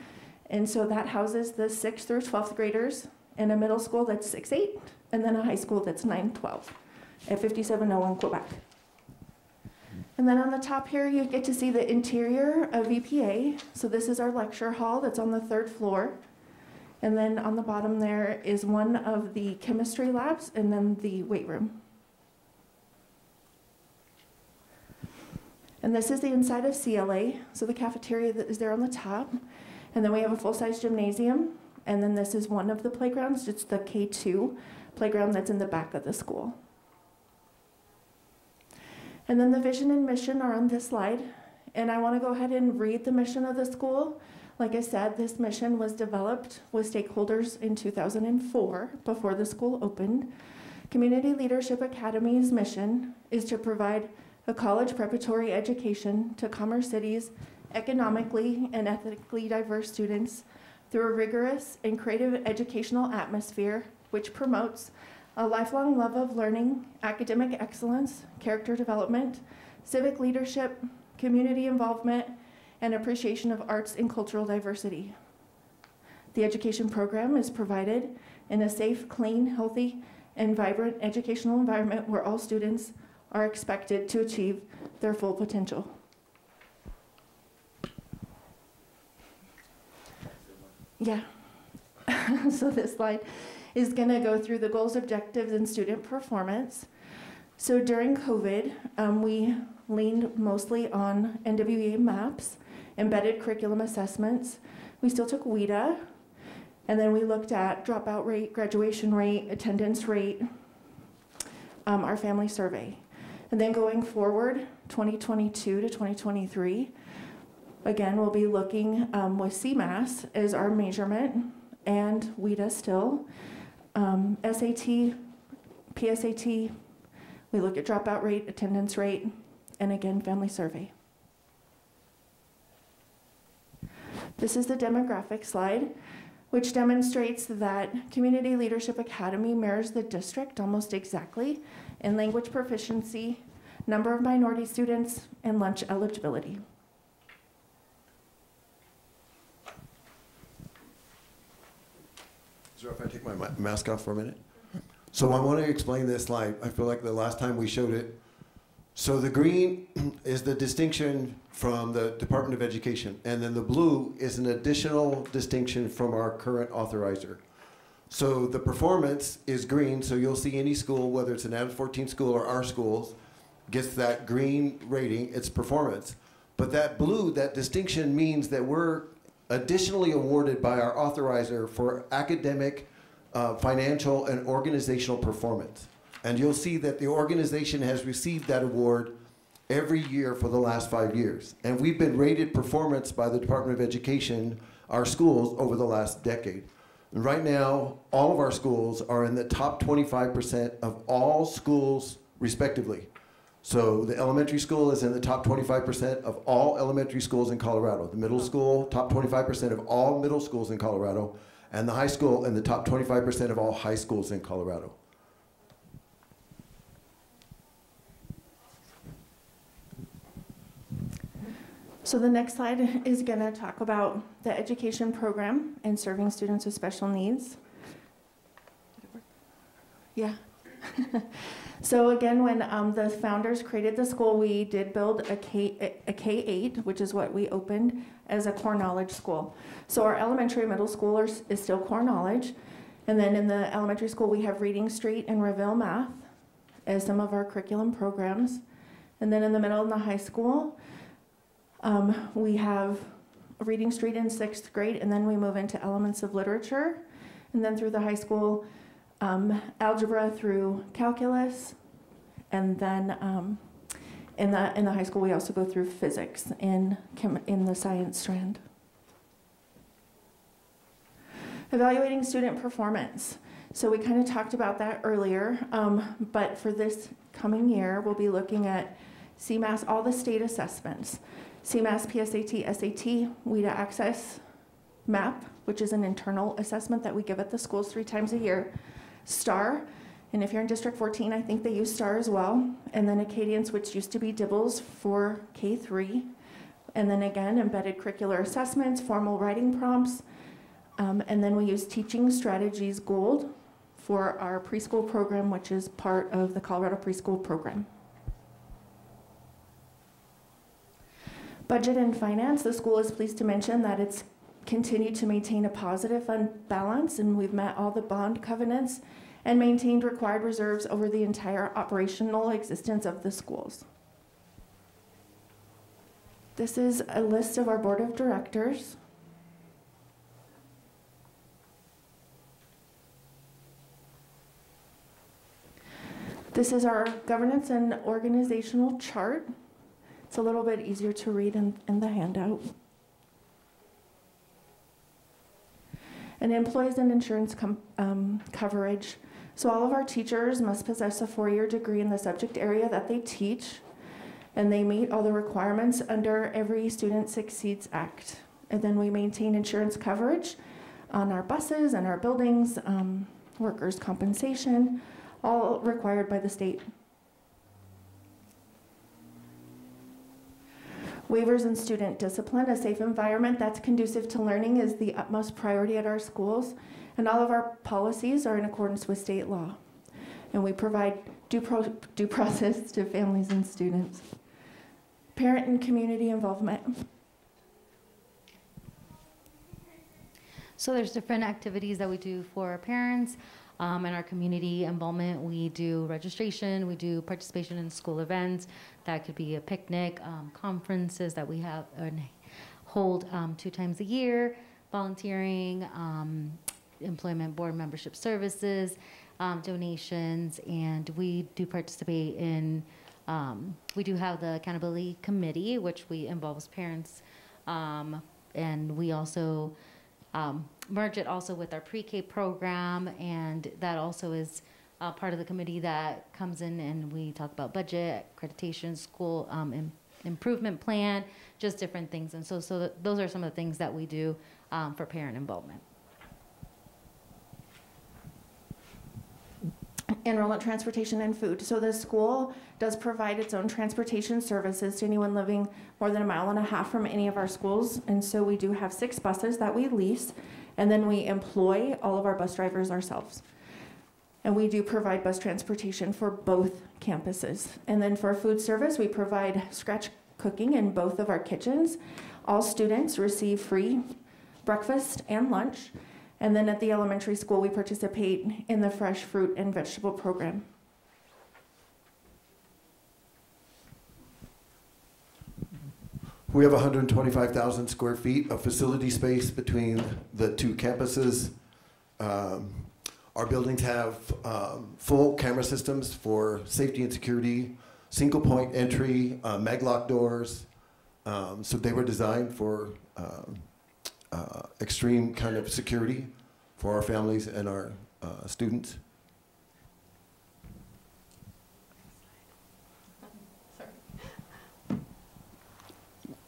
And so that houses the 6th through 12th graders, and a middle school that's 6-8, and then a high school that's 9-12 at 5701 Quebec. And then on the top here, you get to see the interior of VPA. So this is our lecture hall that's on the 3rd floor. And then on the bottom there is one of the chemistry labs, and then the weight room. And this is the inside of CLA. So the cafeteria that is there on the top. And then we have a full-size gymnasium. And then this is one of the playgrounds. It's the K2 playground that's in the back of the school. And then the vision and mission are on this slide. And I want to go ahead and read the mission of the school. Like I said, this mission was developed with stakeholders in 2004, before the school opened. Community Leadership Academy's mission is to provide a college preparatory education to Commerce City's economically and ethnically diverse students through a rigorous and creative educational atmosphere which promotes a lifelong love of learning, academic excellence, character development, civic leadership, community involvement, and appreciation of arts and cultural diversity. The education program is provided in a safe, clean, healthy, and vibrant educational environment where all students are expected to achieve their full potential. Yeah. So this slide is going to go through the goals, objectives, and student performance. So during COVID, we leaned mostly on NWEA maps, embedded curriculum assessments. We still took WIDA, and then we looked at dropout rate, graduation rate, attendance rate, our family survey. And then going forward, 2022 to 2023, again, we'll be looking with CMAS as our measurement, and WIDA still. SAT, PSAT, we look at dropout rate, attendance rate, and again, family survey. This is the demographic slide, which demonstrates that Community Leadership Academy mirrors the district almost exactly in language proficiency, number of minority students, and lunch eligibility. So if I take my mask off for a minute? So I want to explain this slide. I feel like the last time we showed it. So the green is the distinction from the Department of Education, and then the blue is an additional distinction from our current authorizer. So the performance is green, so you'll see any school, whether it's an Adams 14 school or our schools, gets that green rating, it's performance. But that blue, that distinction means that we're additionally awarded by our authorizer for academic, financial, and organizational performance. And you'll see that the organization has received that award every year for the last 5 years. And we've been rated performance by the Department of Education, our schools, over the last decade. And right now, all of our schools are in the top 25% of all schools respectively. So the elementary school is in the top 25% of all elementary schools in Colorado. The middle school, top 25% of all middle schools in Colorado. And the high school in the top 25% of all high schools in Colorado. So the next slide is going to talk about the education program and serving students with special needs. Yeah. So again, when the founders created the school, we did build a K-8, which is what we opened as a core knowledge school. So our elementary middle schoolers is still core knowledge. And then in the elementary school, we have Reading Street and Reveal Math as some of our curriculum programs. And then in the middle and the high school, we have Reading Street in 6th grade, and then we move into elements of literature. And then through the high school, algebra through calculus, and then in the high school we also go through physics in the science strand. Evaluating student performance. So we kind of talked about that earlier, but for this coming year we'll be looking at CMAS, all the state assessments, CMAS, PSAT, SAT, WIDA Access, MAP, which is an internal assessment that we give at the schools 3 times a year, STAR, and if you're in District 14, I think they use STAR as well, and then Acadians, which used to be DIBELS for K3, and then again, embedded curricular assessments, formal writing prompts, and then we use Teaching Strategies Gold for our preschool program, which is part of the Colorado Preschool Program. Budget and finance, the school is pleased to mention that it's continued to maintain a positive fund balance, and we've met all the bond covenants and maintained required reserves over the entire operational existence of the schools. This is a list of our board of directors. This is our governance and organizational chart. It's a little bit easier to read in the handout. And employees and insurance coverage. So all of our teachers must possess a 4-year degree in the subject area that they teach, and they meet all the requirements under Every Student Succeeds Act. And then we maintain insurance coverage on our buses and our buildings, workers' compensation, all required by the state. Waivers and student discipline. A safe environment that's conducive to learning is the utmost priority at our schools, and all of our policies are in accordance with state law. And we provide due process to families and students. Parent and community involvement. So there's different activities that we do for our parents. In our community involvement, we do registration, we do participation in school events. That could be a picnic, conferences that we have hold 2 times a year, volunteering, employment board membership services, donations, and we do participate in, we do have the accountability committee, which involves parents, and we also merge it also with our pre-K program, and that also is part of the committee that comes in and we talk about budget, accreditation, school improvement plan, just different things. And so those are some of the things that we do for parent involvement. Enrollment, transportation, and food. So the school does provide its own transportation services to anyone living more than 1.5 miles from any of our schools. And so we do have 6 buses that we lease, and then we employ all of our bus drivers ourselves. And we do provide bus transportation for both campuses. And then for food service, we provide scratch cooking in both of our kitchens. All students receive free breakfast and lunch. And then at the elementary school, we participate in the fresh fruit and vegetable program. We have 125,000 square feet of facility space between the 2 campuses. Our buildings have full camera systems for safety and security, single point entry, maglock doors. So they were designed for extreme kind of security for our families and our students.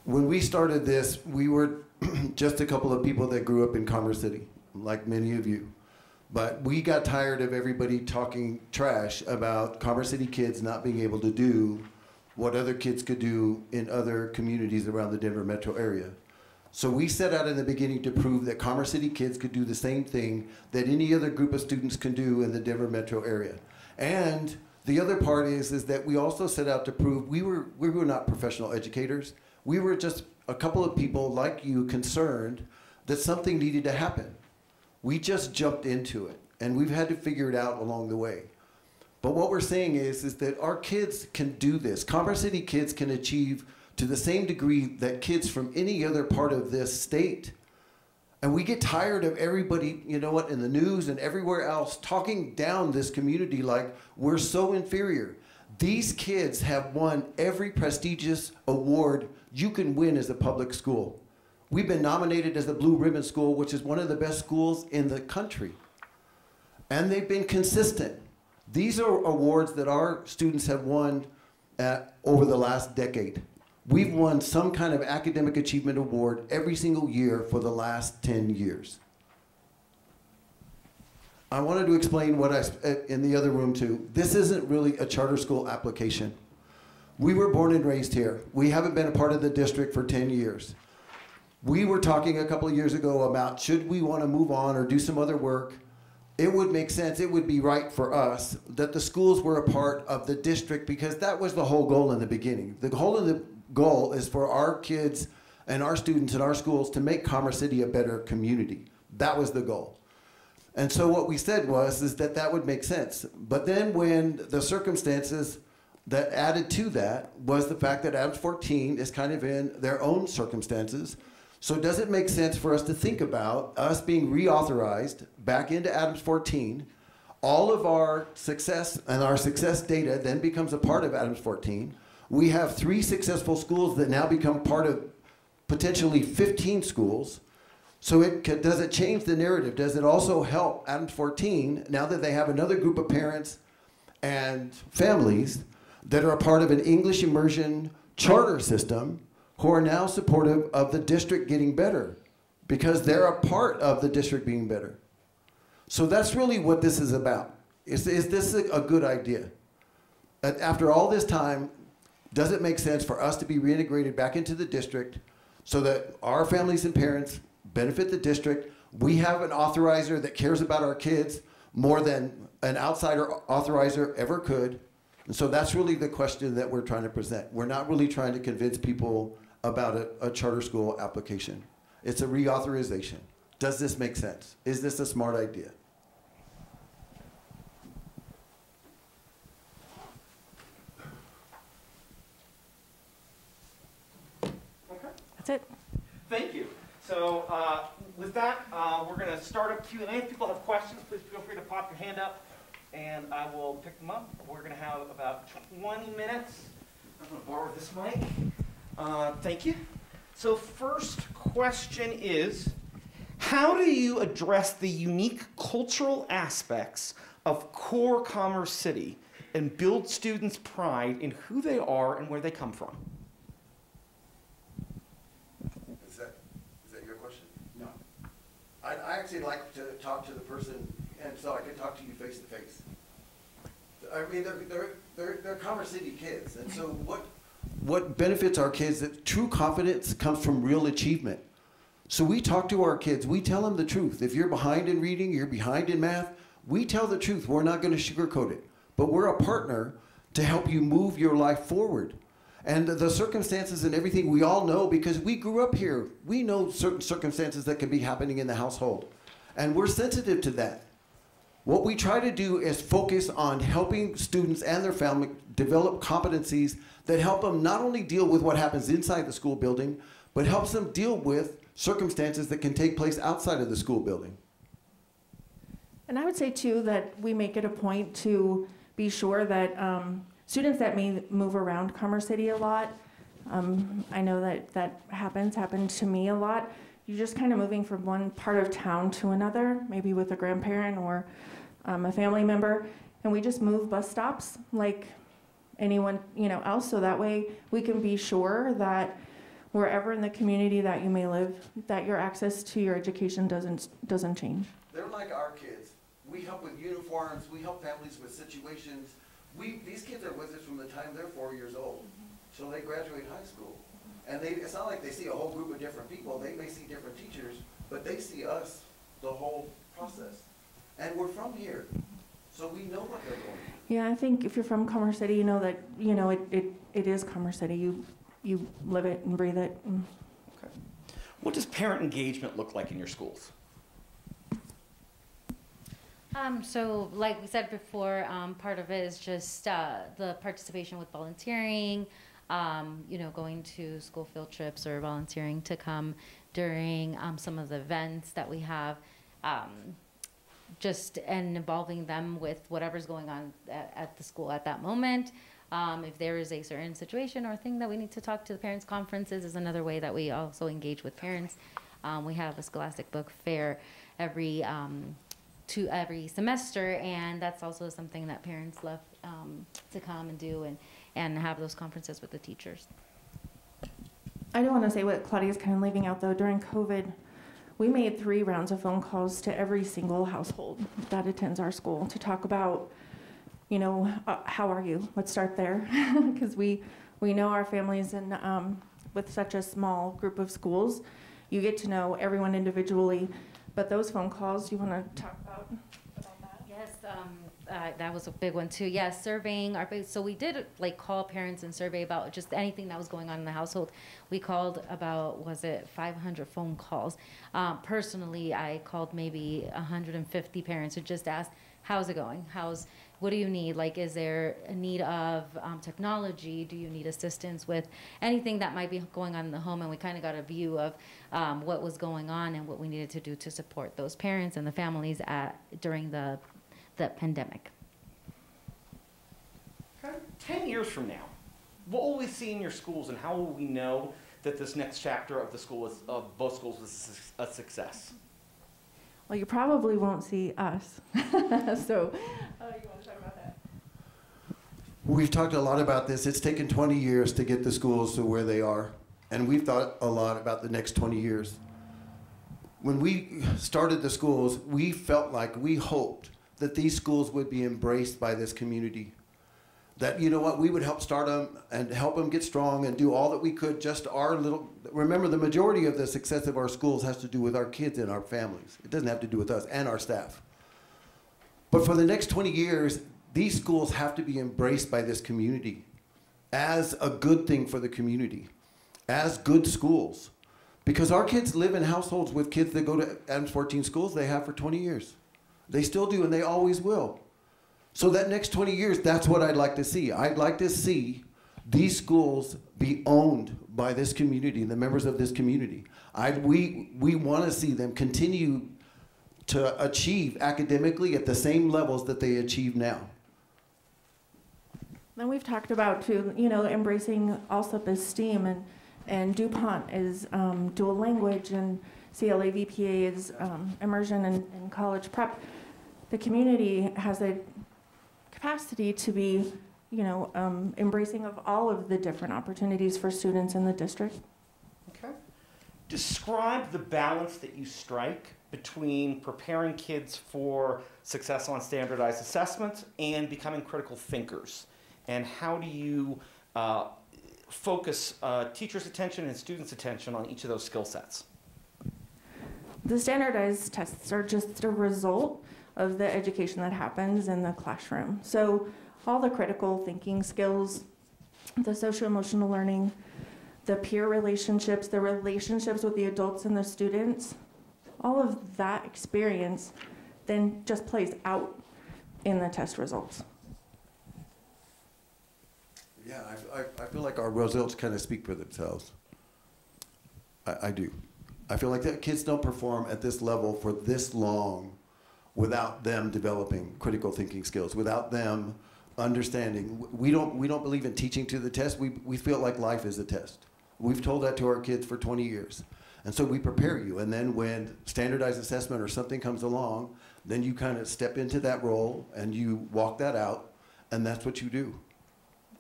When we started this, we were just a couple of people that grew up in Commerce City, like many of you. But we got tired of everybody talking trash about Commerce City kids not being able to do what other kids could do in other communities around the Denver metro area. So we set out in the beginning to prove that Commerce City kids could do the same thing that any other group of students can do in the Denver metro area. And the other part is that we also set out to prove we were not professional educators. We were just a couple of people like you concerned that something needed to happen. We just jumped into it, and we've had to figure it out along the way. But what we're saying is that our kids can do this. Commerce City kids can achieve to the same degree that kids from any other part of this state. And we get tired of everybody, you know what, in the news and everywhere else talking down this community like we're so inferior. These kids have won every prestigious award you can win as a public school. We've been nominated as the Blue Ribbon School, which is one of the best schools in the country. And they've been consistent. These are awards that our students have won over the last decade. We've won some kind of academic achievement award every single year for the last 10 years. I wanted to explain what in the other room too. This isn't really a charter school application. We were born and raised here. We haven't been a part of the district for 10 years. We were talking a couple of years ago about should we want to move on or do some other work. It would make sense, it would be right for us that the schools were a part of the district because that was the whole goal in the beginning. The whole of the goal is for our kids and our students in our schools to make Commerce City a better community. That was the goal. And so what we said was that would make sense. But then when the circumstances that added to that was the fact that Adams 14 is kind of in their own circumstances. So does it make sense for us to think about us being reauthorized back into Adams 14? All of our success and our success data then becomes a part of Adams 14. We have 3 successful schools that now become part of potentially 15 schools. So does it change the narrative? Does it also help Adams 14 now that they have another group of parents and families that are a part of an English immersion charter system who are now supportive of the district getting better because they're a part of the district being better. So that's really what this is about. Is this a good idea? After all this time, does it make sense for us to be reintegrated back into the district so that our families and parents benefit the district? We have an authorizer that cares about our kids more than an outsider authorizer ever could. And so that's really the question that we're trying to present. We're not really trying to convince people about a charter school application. It's a reauthorization. Does this make sense? Is this a smart idea? That's it. Thank you. So with that, we're going to start up Q&A. If people have questions, please feel free to pop your hand up, and I will pick them up. We're going to have about 20 minutes. I'm going to borrow this mic. Thank you. So first question is, how do you address the unique cultural aspects of core Commerce City and build students' pride in who they are and where they come from? Is that your question? No. I actually like to talk to the person, and so I can talk to you face to face. I mean, they're Commerce City kids, and so what benefits our kids? That true confidence comes from real achievement. So we talk to our kids. We tell them the truth. If you're behind in reading, you're behind in math, we tell the truth. We're not going to sugarcoat it, but we're a partner to help you move your life forward. And the circumstances and everything we all know because we grew up here. We know certain circumstances that can be happening in the household, and we're sensitive to that. What we try to do is focus on helping students and their family develop competencies that help them not only deal with what happens inside the school building, but helps them deal with circumstances that can take place outside of the school building. And I would say too that we make it a point to be sure that students that may move around Commerce City a lot, I know that happened to me a lot. You're just kind of moving from one part of town to another, maybe with a grandparent or a family member, and we just move bus stops like anyone else, so that way we can be sure that wherever in the community that you may live, that your access to your education doesn't change. They're like our kids. We help with uniforms. We help families with situations. These kids are with us from the time they're 4 years old, so they graduate high school. And it's not like they see a whole group of different people. They may see different teachers, but they see us the whole process. And we're from here, so we know what they're going through. Yeah, I think if you're from Commerce City, you know that it is Commerce City. You live it and breathe it. Okay. What does parent engagement look like in your schools? So like we said before, part of it is just the participation with volunteering, going to school field trips or volunteering to come during some of the events that we have, and involving them with whatever's going on at the school at that moment. If there is a certain situation or thing that we need to talk to the parents' conferences is another way that we also engage with parents. We have a Scholastic Book Fair every semester, and that's also something that parents love to come and do and have those conferences with the teachers. I do want to say what Claudia's kind of leaving out though. During COVID, we made 3 rounds of phone calls to every single household that attends our school to talk about, how are you? Let's start there, because we know our families, and with such a small group of schools, you get to know everyone individually. But those phone calls, you want to talk about that? Yes, that was a big one too. Yes, surveying so we did call parents and survey about just anything that was going on in the household. We called about 500 phone calls. Personally, I called maybe 150 parents who just asked, how's it going? What do you need? Is there a need of technology? Do you need assistance with anything that might be going on in the home? And we kind of got a view of what was going on and what we needed to do to support those parents and the families during the pandemic. Okay. 10 years from now, what will we see in your schools, and how will we know that this next chapter of both schools was a success? Well, you probably won't see us. So, you want to talk about that? We've talked a lot about this. It's taken 20 years to get the schools to where they are, and we've thought a lot about the next 20 years. When we started the schools, we felt like we hoped that these schools would be embraced by this community. That, you know what, we would help start them and help them get strong and do all that we could, just our little, remember the majority of the success of our schools has to do with our kids and our families. It doesn't have to do with us and our staff. But for the next 20 years, these schools have to be embraced by this community as a good thing for the community, as good schools. Because our kids live in households with kids that go to Adams 14 schools they have for 20 years. They still do, and they always will. So that next 20 years, that's what I'd like to see. I'd like to see these schools be owned by this community, the members of this community. We want to see them continue to achieve academically at the same levels that they achieve now. Then we've talked about, too, you know, embracing also the STEAM, and DuPont is dual language, and CLA-VPA is immersion and college prep. The community has a capacity to be, you know, embracing of all of the different opportunities for students in the district. Okay. Describe the balance that you strike between preparing kids for success on standardized assessments and becoming critical thinkers. And how do you focus teachers' attention and students' attention on each of those skill sets? The standardized tests are just a result of the education that happens in the classroom. So all the critical thinking skills, the social-emotional learning, the peer relationships, the relationships with the adults and the students, all of that experience then just plays out in the test results. Yeah, I feel like our results kind of speak for themselves. I do. I feel like that kids don't perform at this level for this long without them developing critical thinking skills, without them understanding. We don't believe in teaching to the test. We feel like life is a test. We've told that to our kids for 20 years. And so we prepare you. And then when standardized assessment or something comes along, then you kind of step into that role and you walk that out, and that's what you do.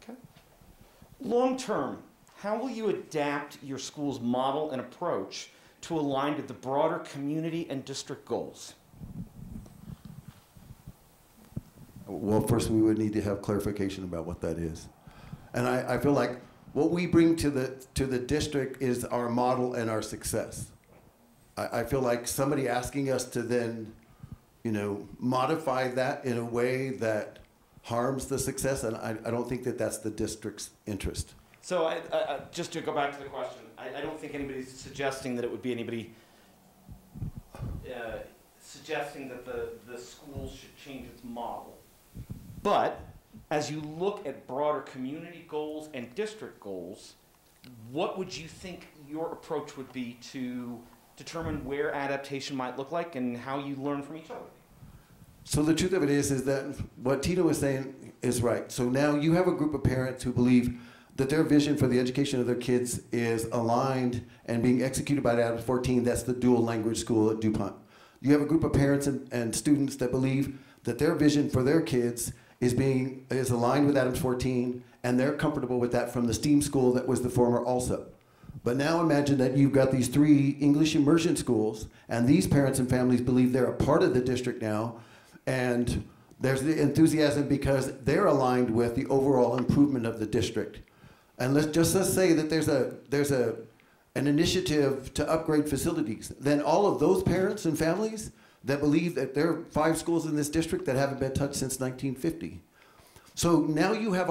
Okay. Long term, how will you adapt your school's model and approach to align to the broader community and district goals? Well, first we would need to have clarification about what that is. And I feel like what we bring to the district is our model and our success. I feel like somebody asking us to then, you know, modify that in a way that harms the success, and I don't think that that's the district's interest. So just to go back to the question, I don't think anybody's suggesting that it would be anybody suggesting that the school should change its model. But as you look at broader community goals and district goals, what would you think your approach would be to determine where adaptation might look like and how you learn from each other? So the truth of it is that what Tito was saying is right. So now you have a group of parents who believe that their vision for the education of their kids is aligned and being executed by Adams 14. That's the dual language school at DuPont. You have a group of parents and students that believe that their vision for their kids is aligned with Adams 14, and they're comfortable with that from the STEAM school that was the former ALSA. But now imagine that you've got these 3 English immersion schools, and these parents and families believe they're a part of the district now, and there's the enthusiasm because they're aligned with the overall improvement of the district. And let's say that there's an initiative to upgrade facilities. Then all of those parents and families that believe that there are 5 schools in this district that haven't been touched since 1950. So now you have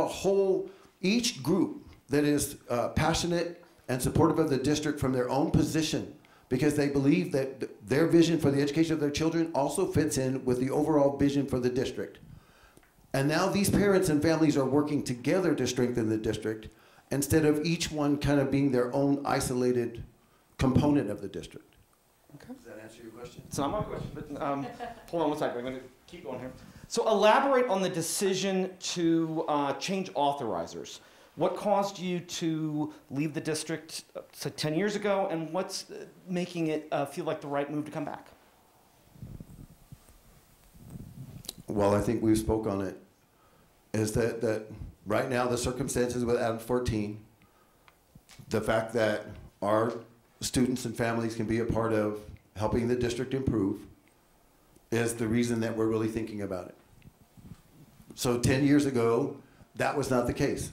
each group that is passionate and supportive of the district from their own position, because they believe that their vision for the education of their children also fits in with the overall vision for the district. And now these parents and families are working together to strengthen the district instead of each one kind of being their own isolated component of the district. Okay. Does that answer your question? It's not my question, but hold on one second. I'm going to keep going here. So elaborate on the decision to change authorizers. What caused you to leave the district 10 years ago, and what's making it feel like the right move to come back? Well, I think we spoke on it, is that right now the circumstances with Adams 14, the fact that our students and families can be a part of helping the district improve, is the reason that we're really thinking about it. So 10 years ago, that was not the case.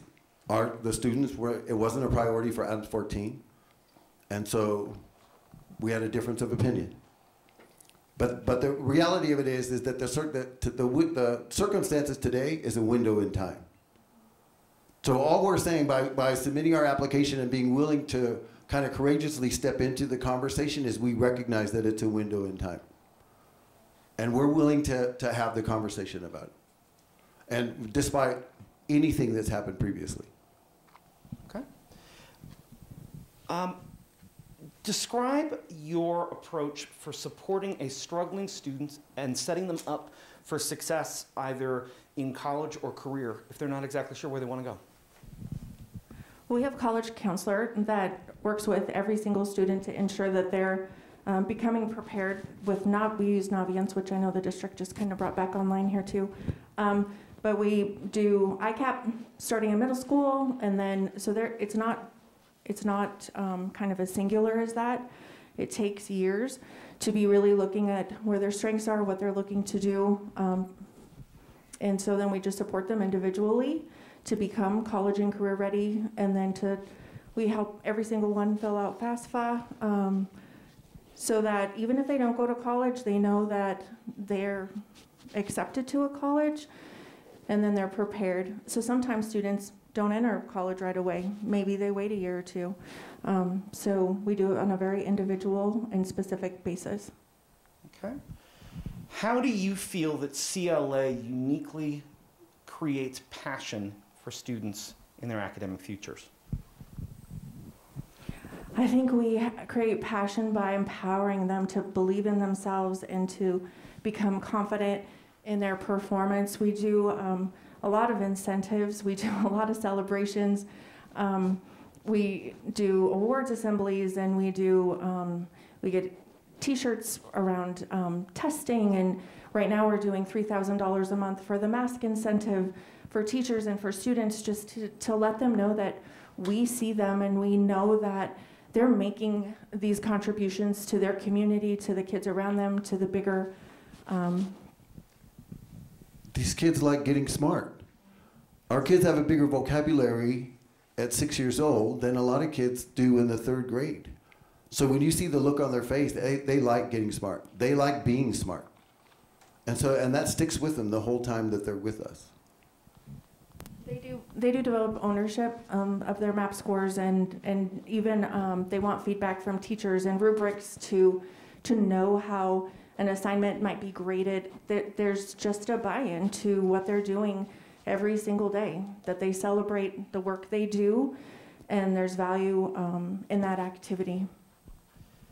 The students it wasn't a priority for Adams 14, and so we had a difference of opinion. But the reality of it is that the circumstances today is a window in time. So all we're saying by submitting our application and being willing to kind of courageously step into the conversation is we recognize that it's a window in time. And we're willing to have the conversation about it. And despite anything that's happened previously. Okay. Describe your approach for supporting a struggling student and setting them up for success either in college or career if they're not exactly sure where they want to go. We have a college counselor that works with every single student to ensure that they're becoming prepared with we use Naviance, which I know the district just kind of brought back online here too. But we do ICAP starting in middle school, and then it's not kind of as singular as that. It takes years to be really looking at where their strengths are, what they're looking to do, and so then we just support them individually to become college and career ready, and then we help every single one fill out FAFSA, so that even if they don't go to college, they know that they're accepted to a college, and then they're prepared. So sometimes students don't enter college right away. Maybe they wait a year or two. So we do it on a very individual and specific basis. Okay. How do you feel that CLA uniquely creates passion for students in their academic futures? I think we create passion by empowering them to believe in themselves and to become confident in their performance. We do a lot of incentives. We do a lot of celebrations. We do awards assemblies, and we get T-shirts around testing. And right now we're doing $3,000 a month for the mask incentive for teachers and for students, just to let them know that we see them and we know that they're making these contributions to their community, to the kids around them, to the bigger. These kids like getting smart. Our kids have a bigger vocabulary at 6 years old than a lot of kids do in the 3rd grade. So when you see the look on their face, they like getting smart. They like being smart. And that sticks with them the whole time that they're with us. They do develop ownership of their MAP scores, and even they want feedback from teachers and rubrics to know how an assignment might be graded. There's just a buy-in to what they're doing every single day, that they celebrate the work they do, and there's value in that activity.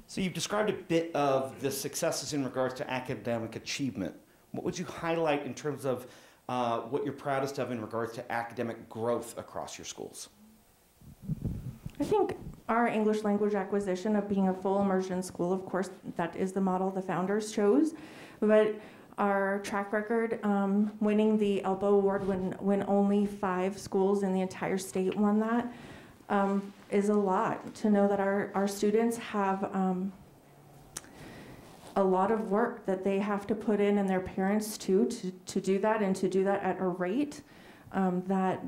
So you've described a bit of the successes in regards to academic achievement. What would you highlight in terms of what you're proudest of in regards to academic growth across your schools? I think our English language acquisition of being a full immersion school, of course, that is the model the founders chose, but our track record winning the ELPA award when only 5 schools in the entire state won that is a lot. To know that our students have a lot of work that they have to put in, and their parents too, to do that, and to do that at a rate that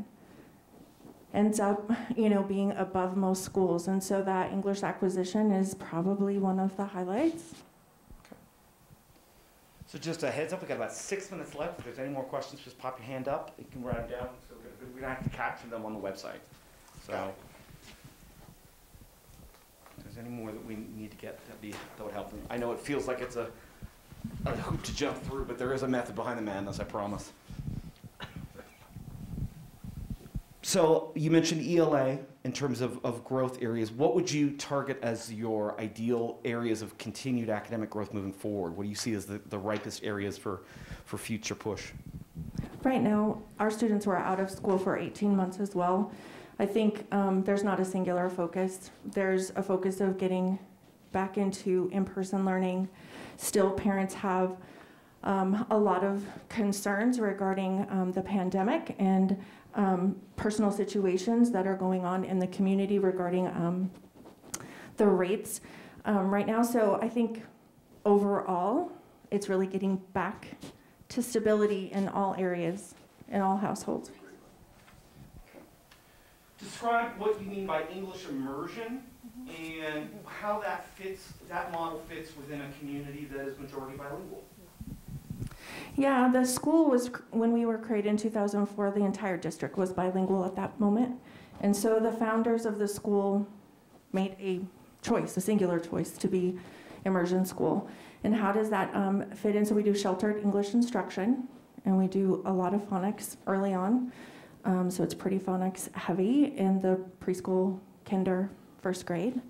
ends up, being above most schools. And so that English acquisition is probably one of the highlights. Okay. So just a heads up, we've got about 6 minutes left. If there's any more questions, just pop your hand up. You can write them down. So we don't have to capture them on the website. So if there's any more that we need to get, that would help me. I know it feels like it's a hoop to jump through, but there is a method behind the madness, I promise. So you mentioned ELA in terms of growth areas. What would you target as your ideal areas of continued academic growth moving forward? What do you see as the ripest areas for future push? Right now, our students were out of school for 18 months as well. I think there's not a singular focus. There's a focus of getting back into in-person learning. Still, parents have a lot of concerns regarding the pandemic and personal situations that are going on in the community regarding the rates right now. So I think overall, it's really getting back to stability in all areas, in all households. Describe what you mean by English immersion and how that fits, that model fits within a community that is majority bilingual. Yeah, the school was, when we were created in 2004, the entire district was bilingual at that moment. And so the founders of the school made a choice, a singular choice, to be immersion school. And how does that fit in? So we do sheltered English instruction, and we do a lot of phonics early on. So it's pretty phonics heavy in the preschool, kinder, first grade.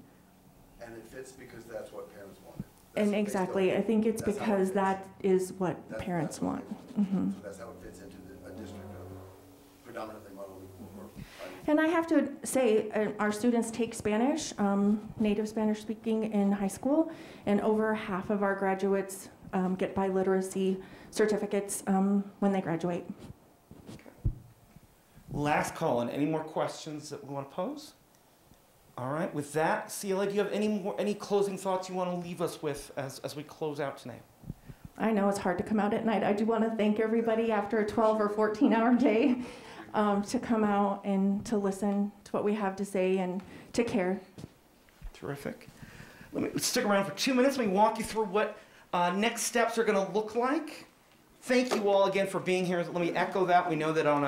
And it fits because that's what parents want. And exactly, I think it's because that is what parents want. Mm-hmm. So that's how it fits into a district of predominantly monolingual. And I have to say, our students take Spanish, native Spanish speaking in high school, and over half of our graduates get biliteracy certificates when they graduate. Last call, and any more questions that we want to pose? All right, with that, Celia, do you have any closing thoughts you want to leave us with as we close out tonight? I know it's hard to come out at night. I do want to thank everybody after a 12 or 14-hour day to come out and to listen to what we have to say and to care. Terrific. Let me stick around for 2 minutes. Let me walk you through what next steps are going to look like. Thank you all again for being here. Let me echo that. We know that on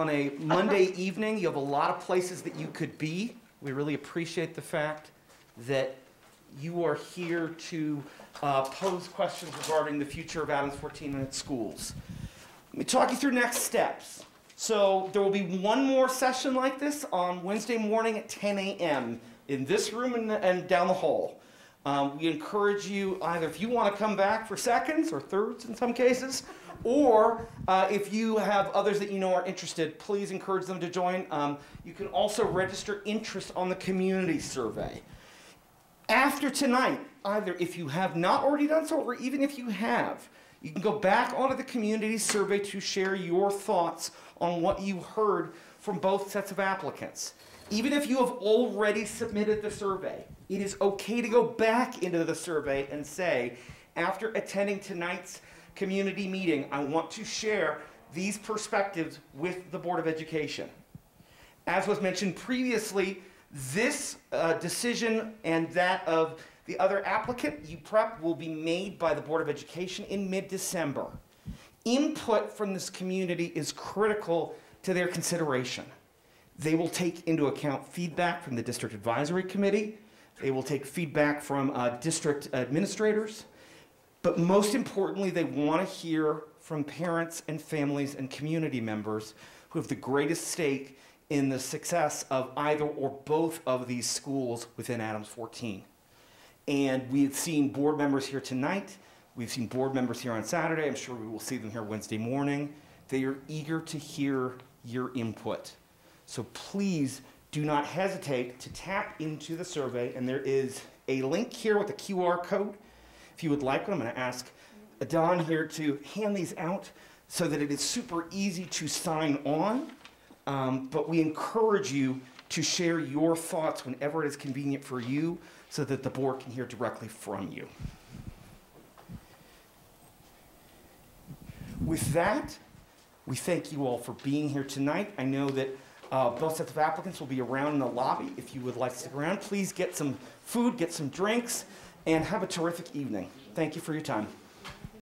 a Monday evening, you have a lot of places that you could be. We really appreciate the fact that you are here to pose questions regarding the future of Adams 14 and its schools. Let me talk you through next steps. So there will be one more session like this on Wednesday morning at 10 a.m. in this room and down the hall. We encourage you either if you want to come back for seconds or thirds in some cases, or if you have others that you know are interested, please encourage them to join. You can also register interest on the community survey. After tonight, either if you have not already done so, or even if you have, you can go back onto the community survey to share your thoughts on what you heard from both sets of applicants. Even if you have already submitted the survey, it is okay to go back into the survey and say, after attending tonight's community meeting, I want to share these perspectives with the Board of Education. As was mentioned previously, this decision and that of the other applicant, UPrep, will be made by the Board of Education in mid-December. Input from this community is critical to their consideration. They will take into account feedback from the District Advisory Committee. They will take feedback from district administrators. But most importantly, they want to hear from parents and families and community members who have the greatest stake in the success of either or both of these schools within Adams 14. And we've seen board members here tonight. We've seen board members here on Saturday. I'm sure we will see them here Wednesday morning. They are eager to hear your input. So please do not hesitate to tap into the survey. And there is a link here with a QR code. If you would like one, I'm going to ask Don here to hand these out so that it is super easy to sign on. But we encourage you to share your thoughts whenever it is convenient for you so that the board can hear directly from you. With that, we thank you all for being here tonight. I know that both sets of applicants will be around in the lobby. If you would like to stick around, please get some food, get some drinks, and have a terrific evening. Thank you for your time.